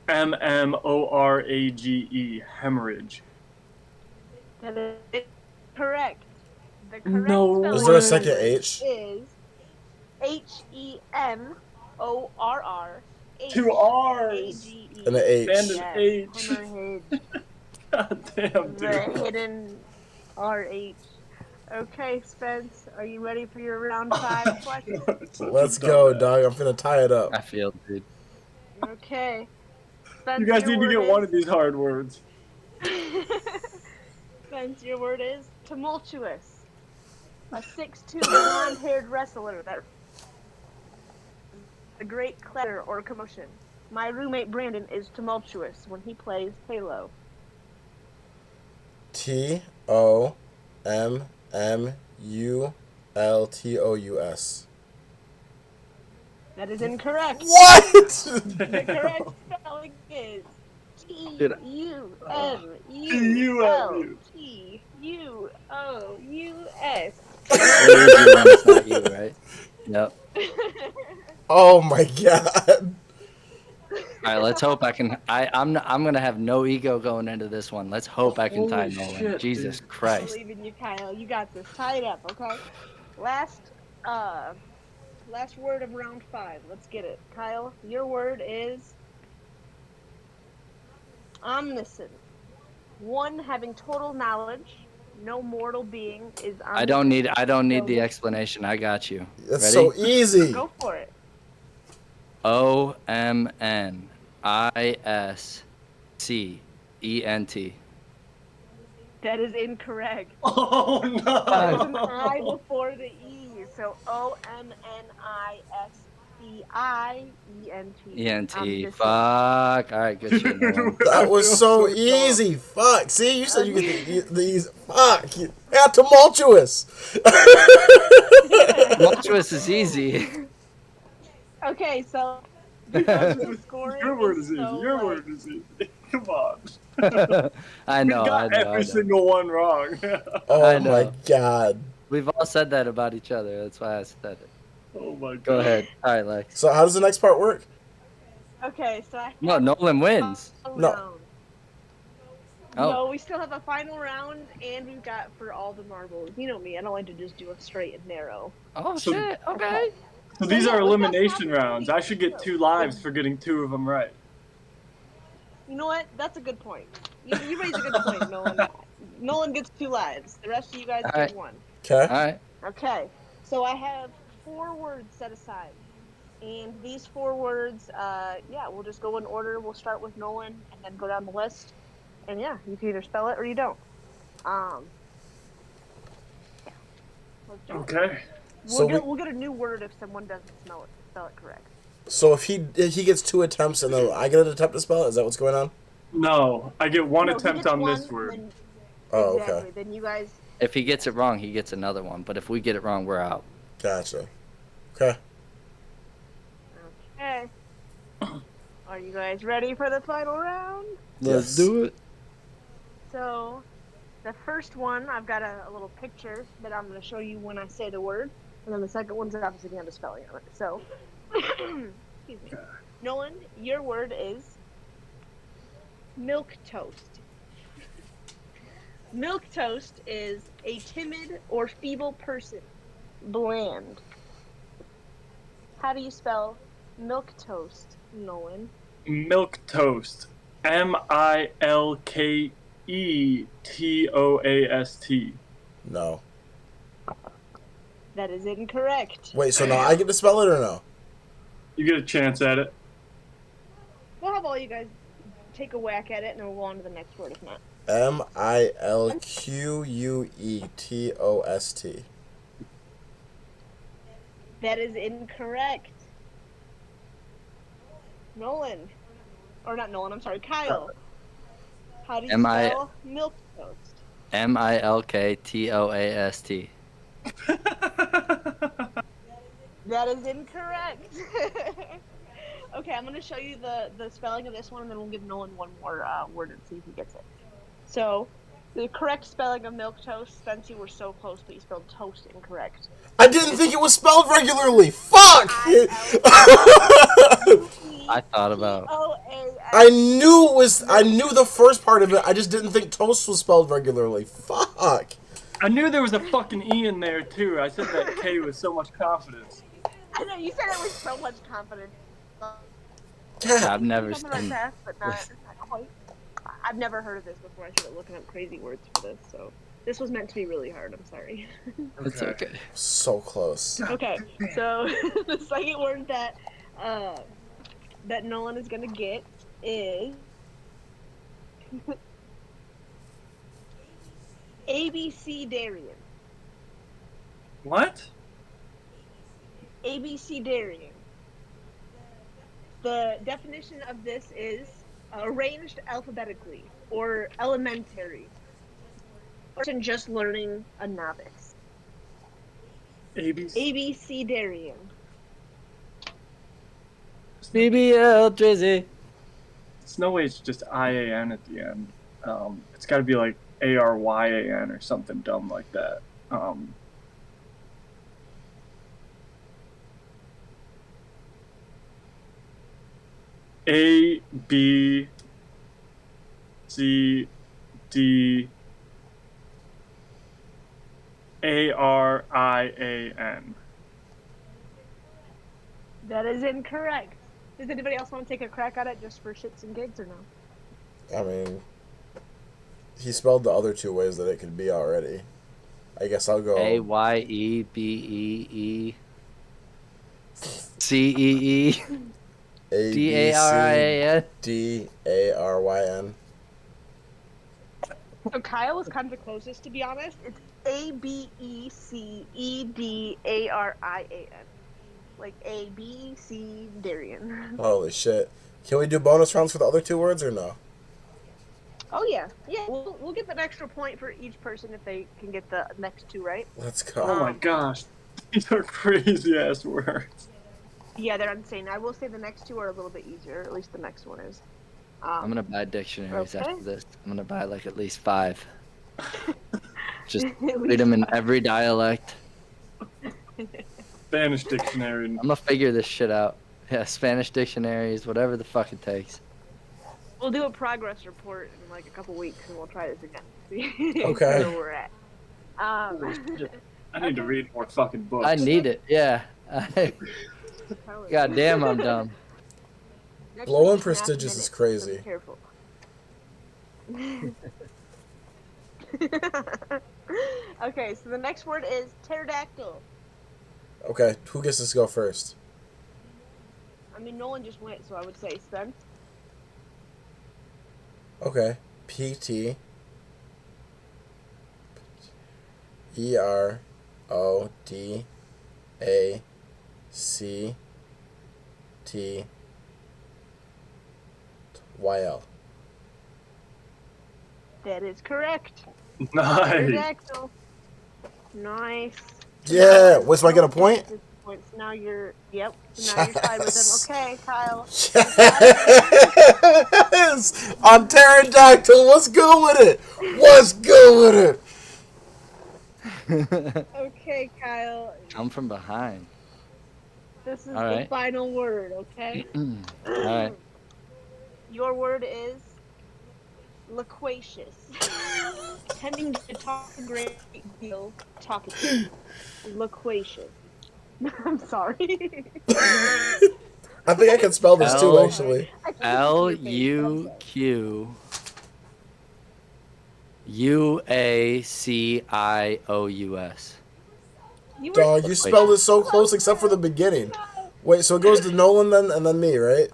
HEMMORAGE. Hemorrhage. That is correct. The correct No Is spelling there a of second way. hemorrhage H is Two HEMORRHAGE. R's. and an And H? an Yes, H. hemorrhage. God damn, The dude. hidden RH. Okay, Spence, are you ready for your round 5 question? Such a Let's go, dog. dumbass. I'm finna tie it up. I feel, dude. Okay, You Spence, guys your need to word get one is. of these hard words. Spence, your word is tumultuous. A 6'2" blonde-haired wrestler that a great clatter or commotion. My roommate Brandon is tumultuous when he plays Halo. TOMMULTOUS. That is incorrect. What? The correct spelling is T Dude, U Oh, M U L T-U-M-U. T U O U S. it is you when it's not you, right? Yep. Oh my god. All right, let's hope I can. I'm gonna have no ego going into this one. Let's hope I can tie Holy Nolan. shit, Jesus dude. I Christ. believe in you, Kyle. You got this. Tie it up, okay? Last uh last word of round 5. Let's get it. Kyle, your word is omniscient. 1 having total knowledge. No mortal being is omniscient. I don't need So the this explanation. I got you. That's so Ready? easy. go for it. OMNISCENT. That is incorrect. Oh There's an I no! before the E, so OMNISCIENT. ENT. Omniscient. Fuck. All right, good shit, Nolan. Dude, I That was feel so so dumb. easy. Fuck. See, you said you get Okay. these. Fuck. Yeah, tumultuous. Tumultuous is easy. Okay, so because the scoring Your word is is easy. so Your like word is easy. Come on. I We know, got I know, I every know. single one wrong. Oh I my know. god. We've all said that about each other. That's why I said it. Oh my Go god. ahead. All right, Lex. So how does the next part work? okay, so I No, have Nolan a wins. final No. round. Oh. No, we still have a final round, and we've got for all the marbles. You know me, I don't like to just do a straight and narrow. Oh So, shit. Okay. Okay. so So these yeah, are we've got some elimination rounds. I opportunities should to get still. 2 lives for getting 2 of them right. You know what? That's a good point. You raise a good point, Nolan. Nolan gets 2 lives. The rest of you guys All get right. 1. Okay. All right. Okay. So I have 4 words set aside. And these 4 words, yeah, we'll just go in order. We'll start with Nolan and then go down the list. And yeah, you can either spell it or you don't. Um, yeah, let's do it. Okay. So we. We'll get a new word if someone doesn't spell it correct. So if he gets 2 attempts and then I get an attempt to spell it, is that what's going on? No, I get 1 No, he attempt gets on 1, this and word. then Oh, okay. exactly. Then you guys. If he gets it wrong, he gets another one. But if we get it wrong, we're out. Gotcha. Okay. Okay. Are you guys ready for the final round? Let's Yes. do it. So, the first one, I've got a little picture that I'm going to show you when I say the word. And then the second one's obviously going to have a spelling on it. So, excuse me. Nolan, your word is milk toast. Milk toast is a timid or feeble person. Bland. How do you spell milk toast, Nolan? Milk toast. MILK A-B-E-T-O-A-S-T. No. That is incorrect. Wait, so now I get to spell it or no? You get a chance at it. We'll have all you guys take a whack at it, and then we'll go on to the next word if not. Milquetost. That is incorrect. Nolan. Or not Nolan, I'm sorry, Kyle. How do you spell milk toast? Milktoast. That is incorrect. Okay, I'm going to show you the spelling of this one, and then we'll give Nolan one more word and see if he gets it. So, the correct spelling of milk toast, Spence, you were so close, but you spelled toast incorrect. I didn't think it was spelled regularly. Fuck! I thought about. I knew it was. I knew the first part of it. I just didn't think toast was spelled regularly. Fuck. I knew there was a fucking E in there, too. I said that K with so much confidence. I know, you said it with so much confidence. I've never Something like seen. that, but not quite. I've never heard of this before. I started looking up crazy words for this, so this was meant to be really hard. I'm sorry. It's okay. So close. Okay, so the second word that that Nolan is gonna get is ABC Darian. What? ABC Darian. The definition of this is arranged alphabetically or elementary. Person just learning a novice. ABC. ABC Darian. BBL Drizzy. There's no way it's just I-A-N at the end. It's got to be like A-R-Y-A-N or something dumb like that. A, B, C, D, A-R-I-A-N. That is incorrect. Does anybody else want to take a crack at it just for shits and gigs or no? I mean, he spelled the other two ways that it could be already. I guess I'll go. AYEBEECEEDARIAN. DARYN. So Kyle was kind of the closest, to be honest. It's ABECEDARIAN. Like ABC Darian. Holy shit. Can we do bonus rounds for the other two words or no? Oh yeah, yeah. We'll give an extra point for each person if they can get the next two right. Let's go. Oh my gosh. These are crazy ass words. Yeah, they're insane. I will say the next two are a little bit easier. At least the next one is. I'm gonna buy dictionaries Okay. after this. I'm gonna buy like at least 5. Just At read least them in every dialect. Spanish dictionary. I'm gonna figure this shit out. Yeah, Spanish dictionaries, whatever the fuck it takes. We'll do a progress report in like a couple weeks, and we'll try this again. See Okay. where we're at. I need to read more fucking books. I need it. Yeah. God damn, I'm dumb. Next Blowing week's math prestigious is minute, so crazy. be careful. Okay, so the next word is pterodactyl. Okay, who gets to go first? I mean, Nolan just went, so I would say Spence. Okay. PT. ERODACTYL. That is correct. Nice. Pterodactyl. Nice. Yeah. Wait, so I get a point? Points. Now you're. Yep. So now you're tied with Yes. him. Okay, Kyle. Yes! On pterodactyl. Let's go with it. Let's go with it. Okay, Kyle. I'm from behind. This is All the right. final word. Okay. All right. Your word is loquacious. Tending to talk a great deal, talkative. Loquacious. I'm sorry. I think I can spell this too, L- actually. I can't see your face, but I'm sorry. LUQ UACIOUS. You were Dog, you spelled it so close except for the No. beginning. Wait, so it goes to Nolan then, and then me, right?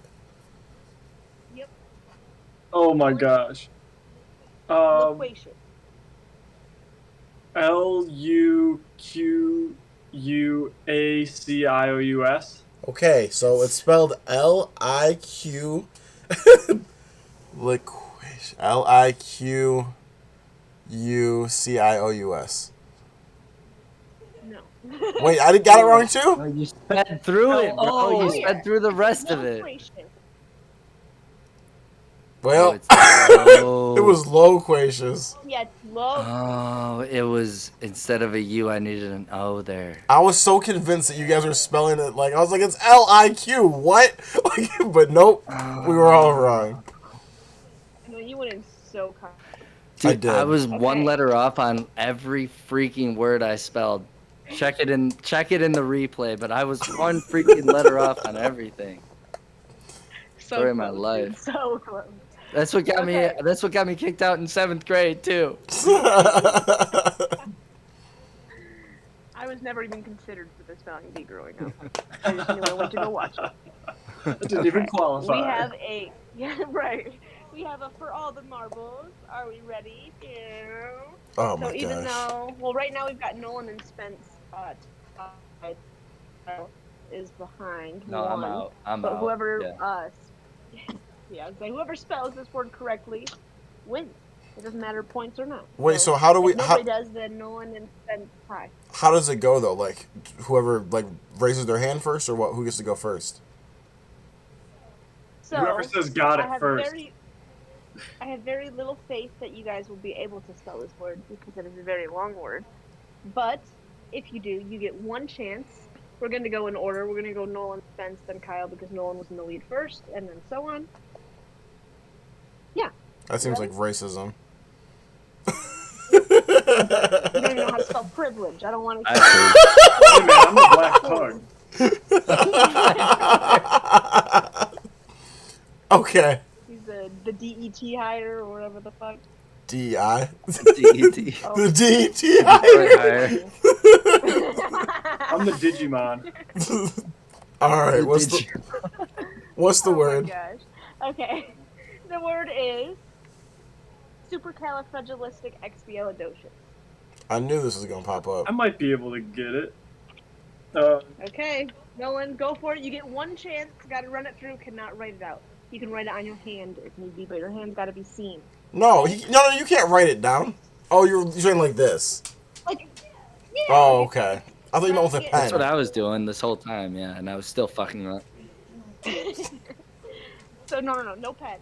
Yep. Oh my gosh. Loquacious. Luqacious. Okay, so it's spelled Liq. Liquation. Liquucious. No. Wait, I got it wrong too? Oh, you sped through it, bro. Oh, You oh, sped yeah. through the rest of it. Loquacious. Oh, Well, it's low. it was loquacious. Yeah, it's loquacious. Oh, it was instead of a U, I needed an O there. I was so convinced that you guys were spelling it like I was like it's Liq. What? But nope, we were all wrong. No, you went in so calm. Dude, I I did. was one Okay. letter off on every freaking word I spelled. Check it in the replay, but I was one freaking letter off on everything. So Story of my close, life. dude. So close. That's what got Okay. me. That's what got me kicked out in 7th grade too. I was never even considered for the spelling bee growing up. I just knew I went to go watch it. That didn't even qualify. We have a right. We have a for all the marbles. Are we ready? Oh So my even gosh. though, right now we've got Nolan and Spence. Is behind No, one. I'm out. I'm but out. whoever Yeah. whoever spells this word correctly wins. It doesn't matter points or not. Wait, so how do we? If nobody does, then Nolan and Spence tie. How does it go though? Like whoever like raises their hand first, or what? Who gets to go first? So Whoever says got I it have first. I have very little faith that you guys will be able to spell this word because it is a very long word. But if you do, you get one chance. We're going to go in order. We're going to go Nolan, Spence, then Kyle because Nolan was in the lead first, and then so on. Yeah. That seems Ready? like racism. You don't even know how to spell privilege. I don't want to. Actually, Hey man, I'm a black pug. Okay. He's the DET hire or whatever the fuck. DEI. DET. Oh. The DEI. I'm the Digimon. All right. What's Did the Oh my word? gosh. Okay. The word is supercalifragilisticexpialidocious. I knew this was gonna pop up. I might be able to get it. Okay, Nolan, go for it. You get one chance. Got to run it through. Cannot write it out. You can write it on your hand if need be, but your hand's got to be seen. No, no, you can't write it down. Oh, you're saying like this. Like, yeah. Oh, okay. I thought you meant with a That's pen. That's what I was doing this whole time, yeah, and I was still fucking up. So no pen.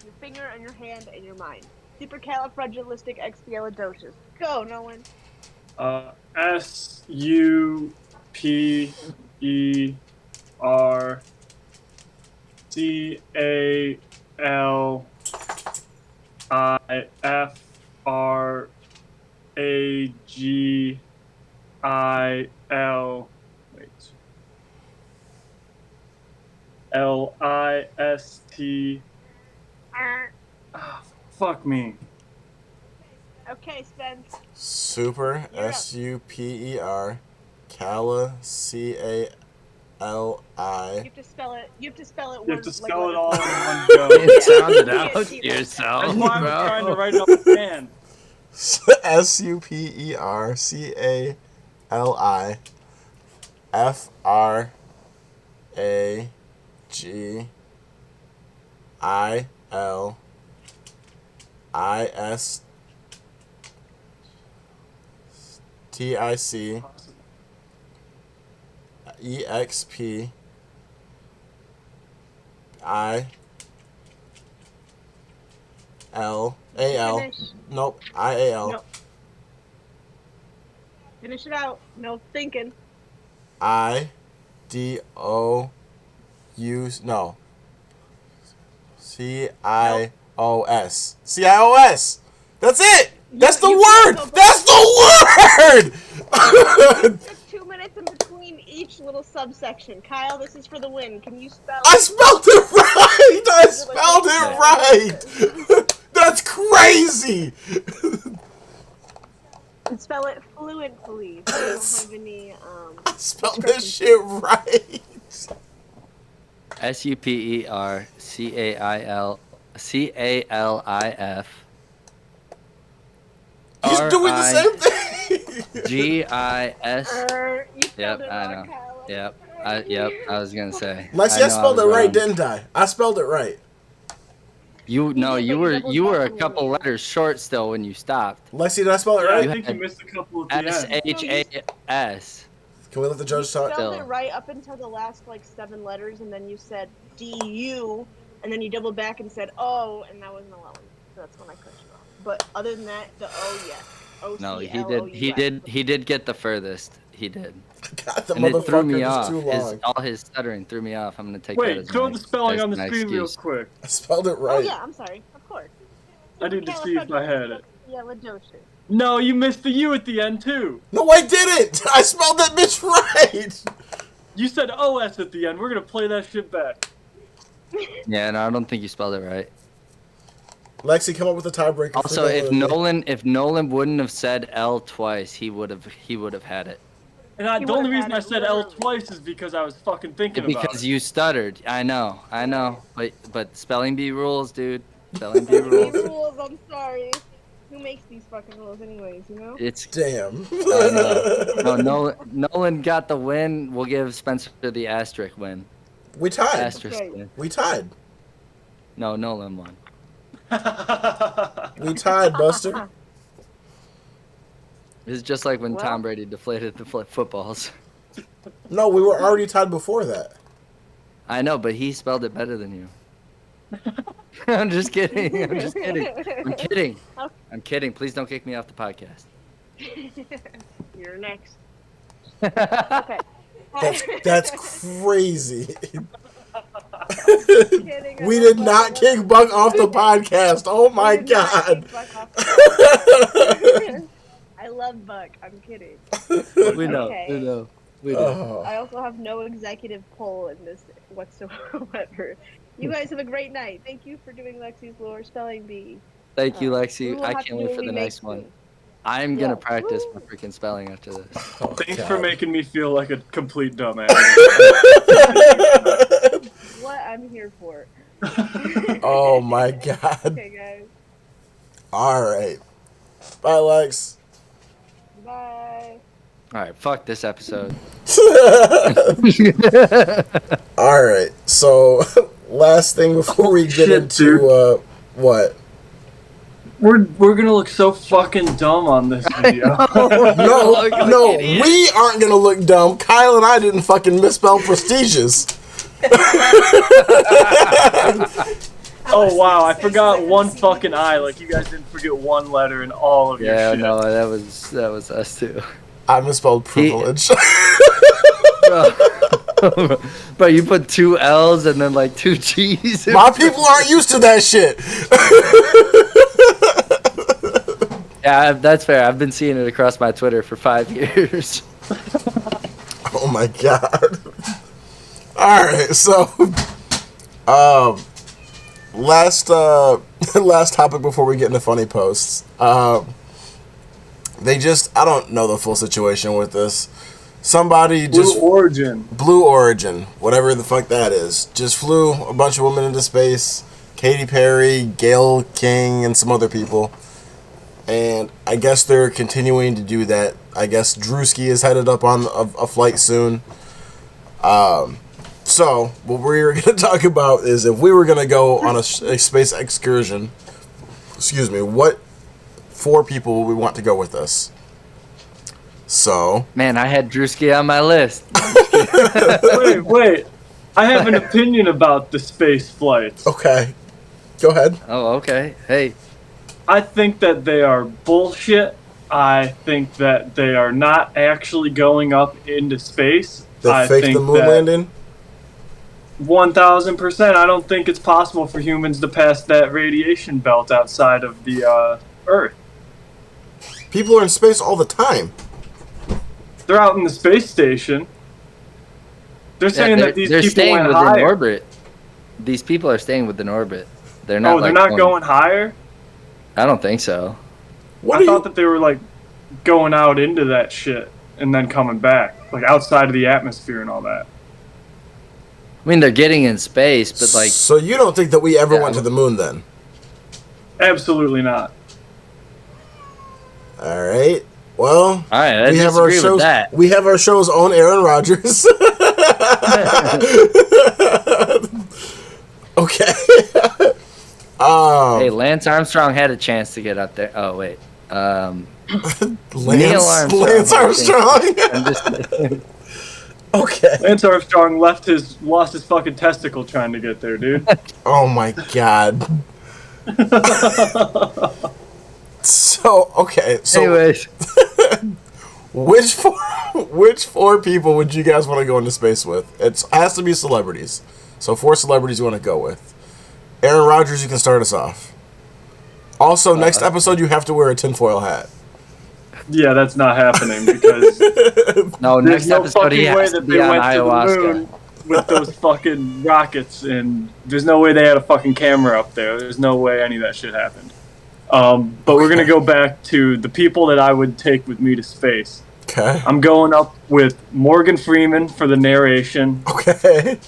Your finger and your hand and your mind. Supercalifragilisticexpialidocious. Go, Nolan. SUPERCALIFRAGIL. Wait. LIST. Oh, fuck me. Okay, Spence. Super. You're up. SUPER. Cali. CALI. You have to spell it. You have to spell it. You have to word, spell it letter all for in letter. one go. It sounded Yeah, out see, to yourself, That's why I'm trying to bro. write it off the hand. Finish. Nope. IAL. Nope. Finish it out. No thinking. IDOU. No. CIOS. CIOS. That's it. That's the You word. can't go That's the word. Took 2 minutes in between each little subsection. Kyle, this is for the win. Can you spell? I spelled it right. I spelled it right. That's crazy. And spell it fluently, so you don't have any Spell this shit right. SUPERCAILCALIF He's doing the same thing. RIGIS. You spelled Yep, it I wrong, know. Kyle. Yep, I'm sorry. I was gonna say. Lexi, I I know I spelled was it right, wrong. didn't I? I spelled it right. You no, did, but doubled you back were a on one couple ear. letters short still when you stopped. Lexi, did I spell it Yeah, I right? You think you had missed a couple at the end. SHAS. Can we let the You judge talk? spelled it Still. right up until the last like 7 letters, and then you said DU, and then you doubled back and said O, and that wasn't allowing it. So that's when I cut you off. But other than that, the O, yes. No, OCLOUS. he did get the furthest. He did. God, the And it threw me motherfucker just off. too long. All his stuttering threw me off. I'm gonna take that Wait, as throw my the spelling on the my screen real excuse. quick. I spelled it Oh right. yeah, I'm sorry. Of course. I need to see if I had it. Supercalifragilisticexpialidocious. No, you missed the U at the end too. No, I didn't. I spelled that bitch right. You said OS at the end. We're gonna play that shit back. Yeah, no, I don't think you spelled it right. Lexi, come up with a tiebreaker. Also, for if Nolan wouldn't have said L twice, he would have had it. And He the only would've reason had I it, said L literally. twice is because I was fucking thinking about Because it. you stuttered. I know. But spelling bee rules, dude. Spelling bee Any rules. rules, I'm sorry. Who makes these fucking rules anyways, you know? It's Damn. I know. No, Nolan got the win. We'll give Spencer the asterisk win. We tied. Asterisk right. win. We tied. No, Nolan won. We tied, Buster. It's just like when Well- Tom Brady deflated the footballs. No, we were already tied before that. I know, but he spelled it better than you. I'm just kidding. I'm just kidding. I'm kidding. I'm kidding. Please don't kick me off the podcast. You're next. Okay. That's crazy. Kidding, I We love did Buck, not I kick love Buck off the podcast. Oh my We did not god. kick Buck off the- I love Buck. I'm kidding. We know. Okay. We know. We know. Oh. I also have no executive pull in this whatsoever. You guys have a great night. Thank you for doing Lexi's lore spelling bee. Thank you, We Lexi. will I have to can't do wait a for the remake next one. soon. I'm gonna Yeah. practice Woo. my freaking spelling after this. Oh, Thanks God. for making me feel like a complete dumbass. What I'm here for. Oh my god. Okay, guys. All right. Bye, Lex. Bye. All right, fuck this episode. All right. So, last thing before we get Shit, into what? We're gonna look so fucking dumb on this video. No, we aren't gonna look dumb. Kyle and I didn't fucking misspell prestigious. Oh wow, I forgot one fucking I. Like you guys didn't forget one letter in all of your Yeah, shit. no, that was us too. I misspelled privilege. Bro, you put 2 L's and then like 2 G's. My people aren't used to that shit. Yeah, that's fair. I've been seeing it across my Twitter for 5 years. Oh my god. All right, so last last topic before we get into funny posts. They just, I don't know the full situation with this. Somebody just Blue Origin, whatever the fuck that is, just flew a bunch of women into space. Katy Perry, Gail King, and some other people. And I guess they're continuing to do that. I guess Drewski is headed up on a flight soon. So, what we're going to talk about is if we were going to go on a space excursion, what 4 people would we want to go with us? So... Man, I had Drewski on my list. Wait. I have an opinion about the space flights. Okay. Go ahead. Oh, okay. Hey. I think that they are bullshit. I think that they are not actually going up into space. They faked the moon landing? 1000%. I don't think it's possible for humans to pass that radiation belt outside of the Earth. People are in space all the time. They're out in the space station. They're saying that they're people staying went within higher. orbit. These people are staying within orbit. They're not. They're not going higher. I don't think so. I thought that they were like going out into that shit and then coming back, like outside of the atmosphere and all that. I mean, they're getting in space, but like, So you don't think that we ever Yeah. went to the moon then? Absolutely not. All right. Well, all right, I we have our disagree with shows. that. We have our show's own Aaron Rodgers. Okay. Hey, Lance Armstrong had a chance to get up there. Oh wait, Neil Armstrong. Lance Armstrong. I'm just Okay. Lance Armstrong lost his fucking testicle trying to get there, dude. Oh my god. So okay. So anyways. which four people would you guys want to go into space with? It has to be celebrities. So 4 celebrities you want to go with. Aaron Rodgers, you can start us off. Also, next episode you have to wear a tinfoil hat. Yeah, that's not happening because No, there's next no episode fucking he way has to that be they on went to the ayahuasca. moon with those fucking rockets, and there's no way they had a fucking camera up there. There's no way any of that shit happened. But we're gonna go back to the people that I would take with me to space. Okay. I'm going up with Morgan Freeman for the narration. Okay.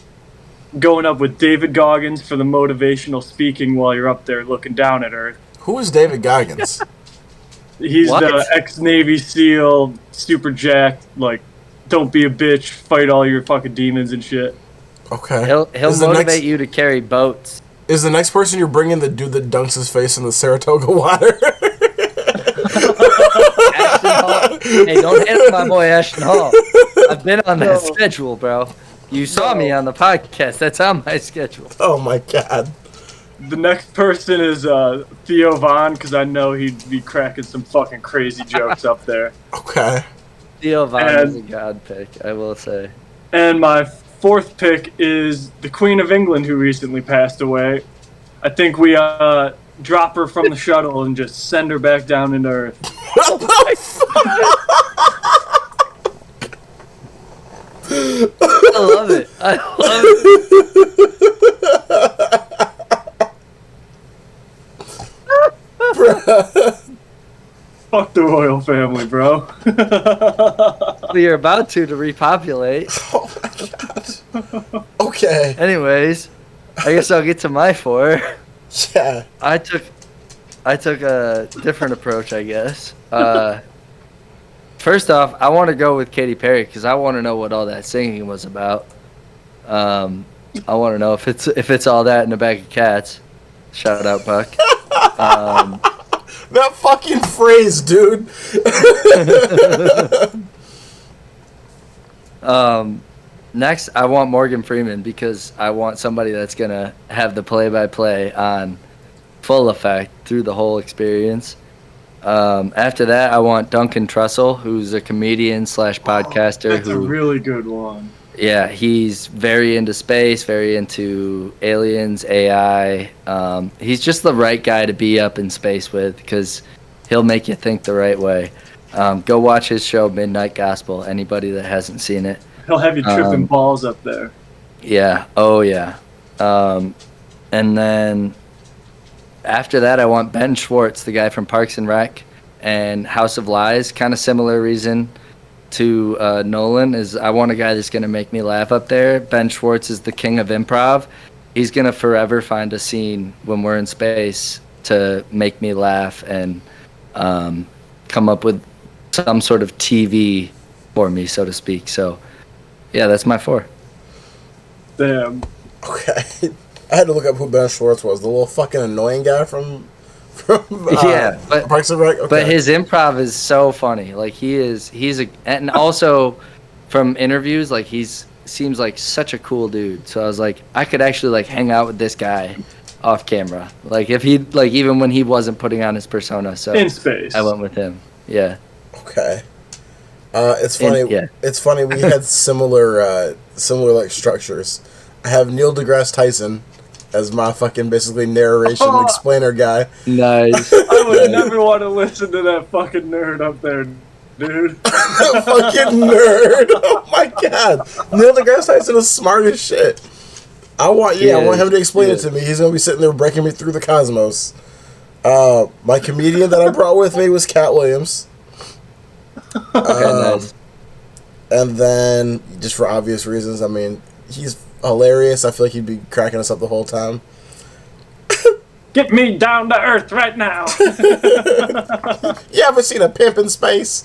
Going up with David Goggins for the motivational speaking while you're up there looking down at Earth. Who is David Goggins? He's What? the ex-Navy SEAL, super jacked, like, don't be a bitch, fight all your fucking demons and shit. Okay. He'll Is the motivate next- you to carry boats. Is the next person you're bringing the dude that dunks his face in the Saratoga water? Ashton Hall. Hey, don't hit my boy Ashton Hall. I've been on that schedule, bro. You saw me on the podcast. That's on my schedule. Oh my god. The next person is Theo Vaughn, because I know he'd be cracking some fucking crazy jokes up there. Okay. Theo Vaughn And- is a god pick, I will say. And my 4th pick is the Queen of England, who recently passed away. I think we drop her from the shuttle and just send her back down into Earth. What the fuck? I love it. I love it. Fuck the royal family, bro. We are about to repopulate. Oh my god. Okay. Anyways, I guess I'll get to my 4. Yeah. I took a different approach, I guess. First off, I want to go with Katy Perry because I want to know what all that singing was about. I want to know if it's all that in a bag of cats. Shout out, Buck. That fucking phrase, dude. Next, I want Morgan Freeman because I want somebody that's gonna have the play-by-play on full effect through the whole experience. After that, I want Duncan Trussell, who's a comedian / podcaster. That's a really good one. Yeah, he's very into space, very into aliens, AI. He's just the right guy to be up in space with because he'll make you think the right way. Go watch his show, Midnight Gospel. Anybody that hasn't seen it. He'll have you tripping balls up there. Yeah. Oh, yeah. And then after that, I want Ben Schwartz, the guy from Parks and Rec and House of Lies. Kind of similar reason to Nolan is I want a guy that's going to make me laugh up there. Ben Schwartz is the king of improv. He's going to forever find a scene when we're in space to make me laugh and come up with some sort of TV for me, so to speak. So, yeah, that's my 4. Damn. Okay. I had to look up who Ben Schwartz was. The little fucking annoying guy from Yeah, but Parks and Rec. Okay. But his improv is so funny. Like and also from interviews, like seems like such a cool dude. So I was like, I could actually like hang out with this guy off camera. Like if he like even when he wasn't putting on his persona. So In space. I went with him. Yeah. Okay. It's funny. yeah. It's funny. We had similar like structures. I have Neil deGrasse Tyson as my fucking basically narration explainer guy. Nice. I would never want to listen to that fucking nerd up there, dude. Fucking nerd. Oh my god. Neil deGrasse Tyson is smart as shit. I want him to explain it to me. He's gonna be sitting there breaking me through the cosmos. My comedian that I brought with me was Cat Williams. Okay, nice. And then, just for obvious reasons, I mean, he's hilarious. I feel like he'd be cracking us up the whole time. Get me down to earth right now. You ever seen a pimp in space?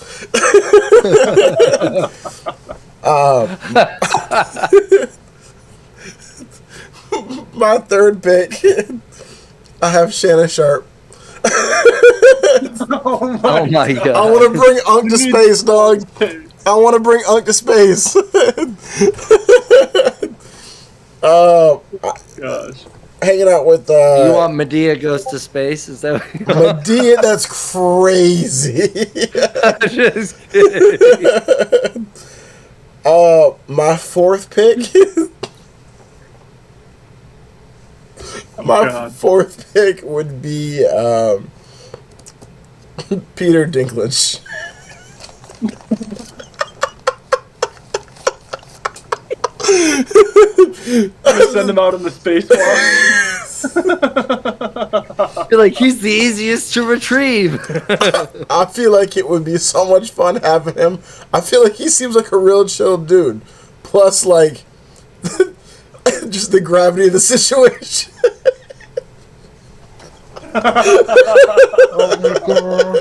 My third pick, I have Shannon Sharp. Oh my god. I want to bring Unk to space, dog. I want to bring Unk to space. Gosh. Hanging out with You want Medea goes to space? Is that what you want? Medea? That's crazy. I'm just kidding. My fourth pick. God. Fourth pick would be Peter Dinklage. Send him out in the spacewalk. I feel like he's the easiest to retrieve. I feel like it would be so much fun having him. I feel like he seems like a real chill dude. Plus, like, just the gravity of the situation. Oh my god.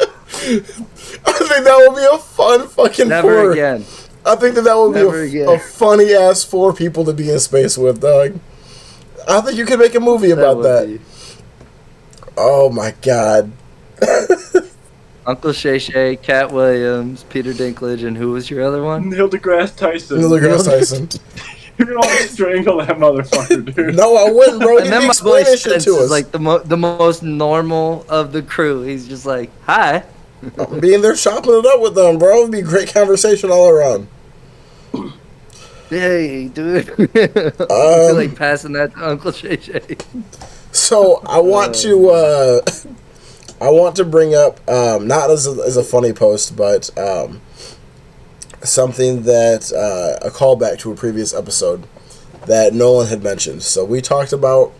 I think that would be a fun fucking Never four. again. I think that would Never be again. a funny ass four people to be in space with, dog. I think you could make a movie about would that. be. Oh my god. Uncle Shay Shay, Cat Williams, Peter Dinklage, and who was your other one? Neil deGrasse Tyson. Neil deGrasse Tyson. You're gonna strangle that motherfucker, dude. No, I wouldn't, bro. And He'd then be my boy explaining shit Spence to is us. like the most normal of the crew. He's just like, hi. Being there chopping it up with them, bro. It'd be great conversation all around. Hey, dude. I feel like passing that to Uncle Shay Shay. So I want to bring up not as a funny post, but something that a callback to a previous episode that Nolan had mentioned. So we talked about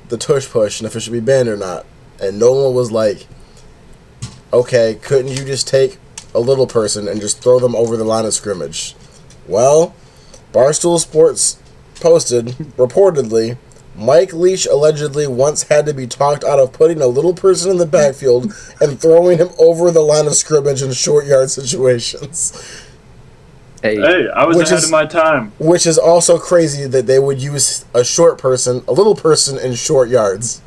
the tush push and if it should be banned or not, and Nolan was like, "Okay, couldn't you just take a little person and just throw them over the line of scrimmage?" Well, Barstool Sports posted reportedly, Mike Leach allegedly once had to be talked out of putting a little person in the backfield and throwing him over the line of scrimmage in short yard situations. Hey, Hey, I was Which ahead is- of my time. Which is also crazy that they would use a little person in short yards.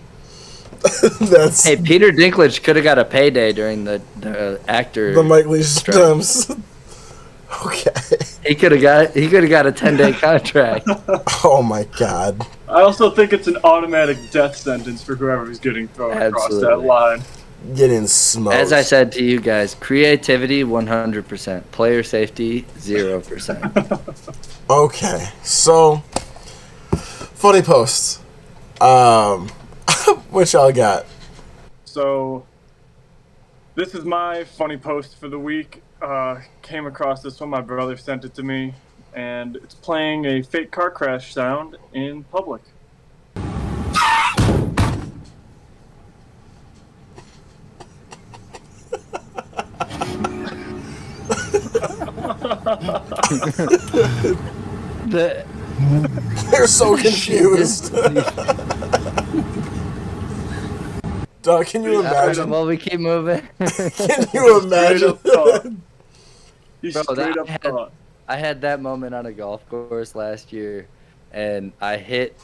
That's hey, Peter Dinklage could have got a payday during the actor. the Mike Leach strike. terms. Okay. He could have got a 10-day contract. Oh my god. I also think it's an automatic death sentence for whoever's getting thrown across that Absolutely. line. Getting smoked. As I said to you guys, creativity 100%, player safety 0%. Okay, so funny posts. What y'all got? So, this is my funny post for the week. Came across this one, my brother sent it to me, and it's playing a fake car crash sound in public. The- They're so confused. Dog, can you imagine? While we keep moving. Can you imagine? Straight up thought. He Bro, straight up that- thought. I had that moment on a golf course last year, and I hit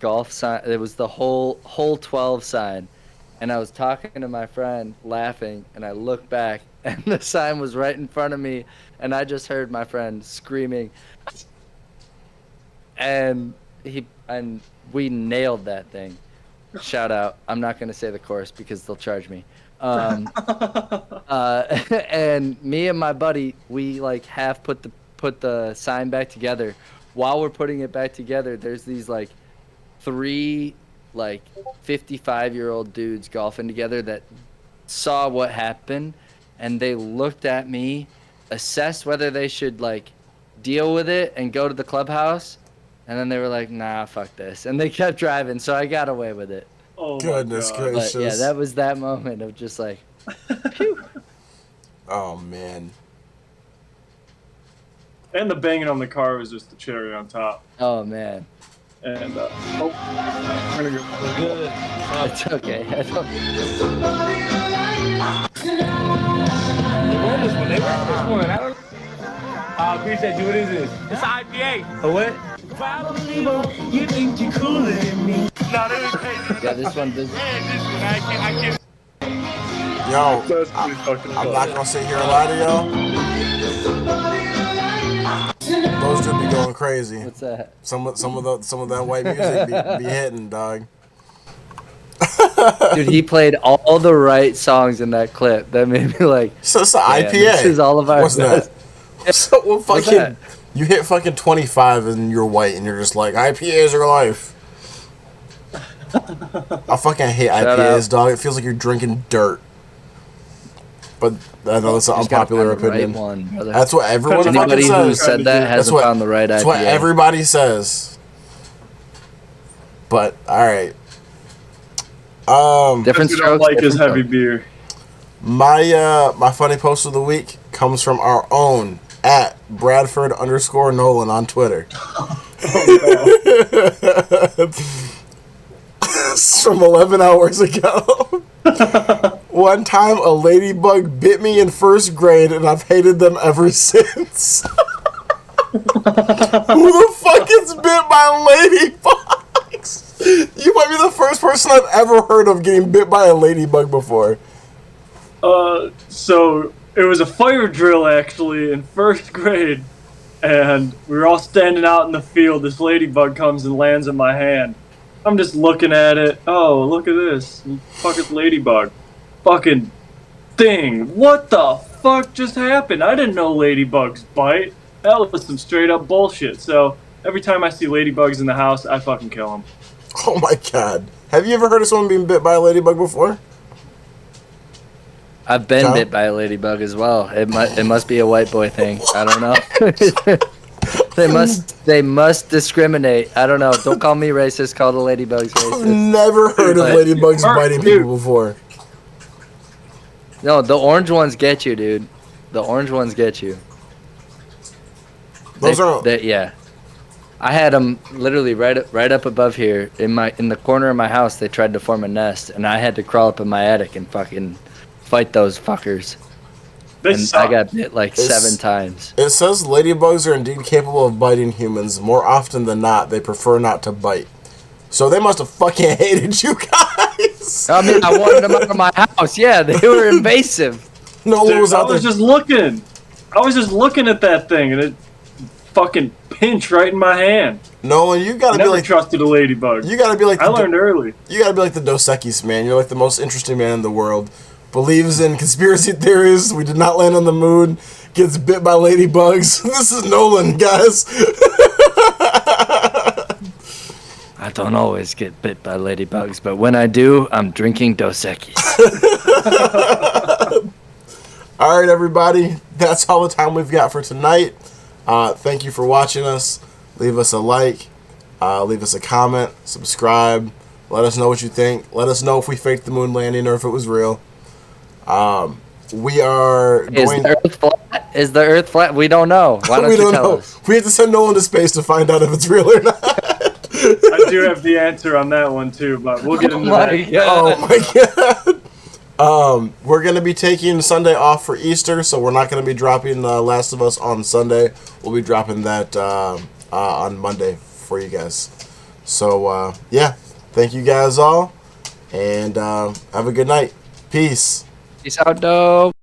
golf sign. It was the hole 12 sign, and I was talking to my friend, laughing, and I looked back, and the sign was right in front of me, and I just heard my friend screaming, and we nailed that thing. Shout out! I'm not gonna say the course because they'll charge me. And me and my buddy, we like half put the sign back together. While we're putting it back together, there's these like three like 55-year-old dudes golfing together that saw what happened, and they looked at me, assessed whether they should like deal with it and go to the clubhouse, and then they were like, "Nah, fuck this," and they kept driving. So I got away with it. Oh Goodness my God. gracious. But yeah, that was that moment of just like, phew. Oh man. And the banging on the car was just the cherry on top. Oh man, And we're gonna go. Good. it's okay. I don't. When this one? They were this one. I don't. I appreciate you. What is this? It's an IPA. A what? You think you're cooler than me? No, this is crazy. Yeah, this one does. Man, this one I can't. Yo, That's pretty fucking I'm funny. not gonna sit here and lie to y'all. Those do be going crazy. What's that? Some of that white music be hitting, dog. Dude, he played all the right songs in that clip. That made me like. So it's an "Damn, IPA. This is all of our. What's that? So what What's fucking? that? You hit fucking 25 and you're white and you're just like IPAs are life. I fucking hate Shout IPAs, out. dog. It feels like you're drinking dirt. But I know that's an Just gotta unpopular find the right opinion. one, brother. That's what everyone fucking Anybody who says. said that That's hasn't what, found the right that's IPA. what everybody says. But all right. Different What you don't strokes. like is different heavy folks. beer. My funny post of the week comes from our own at Bradford_Nolan on Twitter. It's from 11 hours ago. One time a ladybug bit me in first grade and I've hated them ever since. Who the fuck gets bit by ladybugs? You might be the first person I've ever heard of getting bit by a ladybug before. So it was a fire drill actually in first grade, and we were all standing out in the field. This ladybug comes and lands in my hand. I'm just looking at it. Oh, look at this. Fucking ladybug. Fucking thing. What the fuck just happened? I didn't know ladybugs bite. That was some straight up bullshit. So every time I see ladybugs in the house, I fucking kill them. Oh my god. Have you ever heard of someone being bit by a ladybug before? I've been John? bit by a ladybug as well. It must be a white boy thing. I don't know. They must discriminate. I don't know. Don't call me racist. Call the ladybugs I've racist. never heard of But- ladybugs biting Dude. people before. No, the orange ones get you, dude. The orange ones get you. Those are Yeah. I had them literally right up above here in the corner of my house. They tried to form a nest, and I had to crawl up in my attic and fucking fight those fuckers. They And suck. I got bit like It's- 7 times. It says ladybugs are indeed capable of biting humans. More often than not, they prefer not to bite. So they must have fucking hated you guys. I mean, I wanted them out of my house. Yeah, they were invasive. No one Dude, was I out there. was just looking. I was just looking at that thing, and it fucking pinched right in my hand. No, and you gotta Never be like trusted a ladybug. you gotta be like I learned early. you gotta be like the Dos Equis, man. You're like the most interesting man in the world. Believes in conspiracy theories. We did not land on the moon. Gets bit by ladybugs. This is Nolan, guys. I don't always get bit by ladybugs, but when I do, I'm drinking Dos Equis. All right, everybody. That's all the time we've got for tonight. Thank you for watching us. Leave us a like. Leave us a comment. Subscribe. Let us know what you think. Let us know if we faked the moon landing or if it was real. We are Is going. the Earth flat? Is the Earth flat? We don't know. Why don't We you don't tell know. us? We have to send Nolan to space to find out if it's real or not. I do have the answer on that one too, but we'll get into that. Oh my god. We're gonna be taking Sunday off for Easter, so we're not gonna be dropping Last of Us on Sunday. We'll be dropping that on Monday for you guys. So yeah, thank you guys all, and have a good night. Peace. Peace out, dope.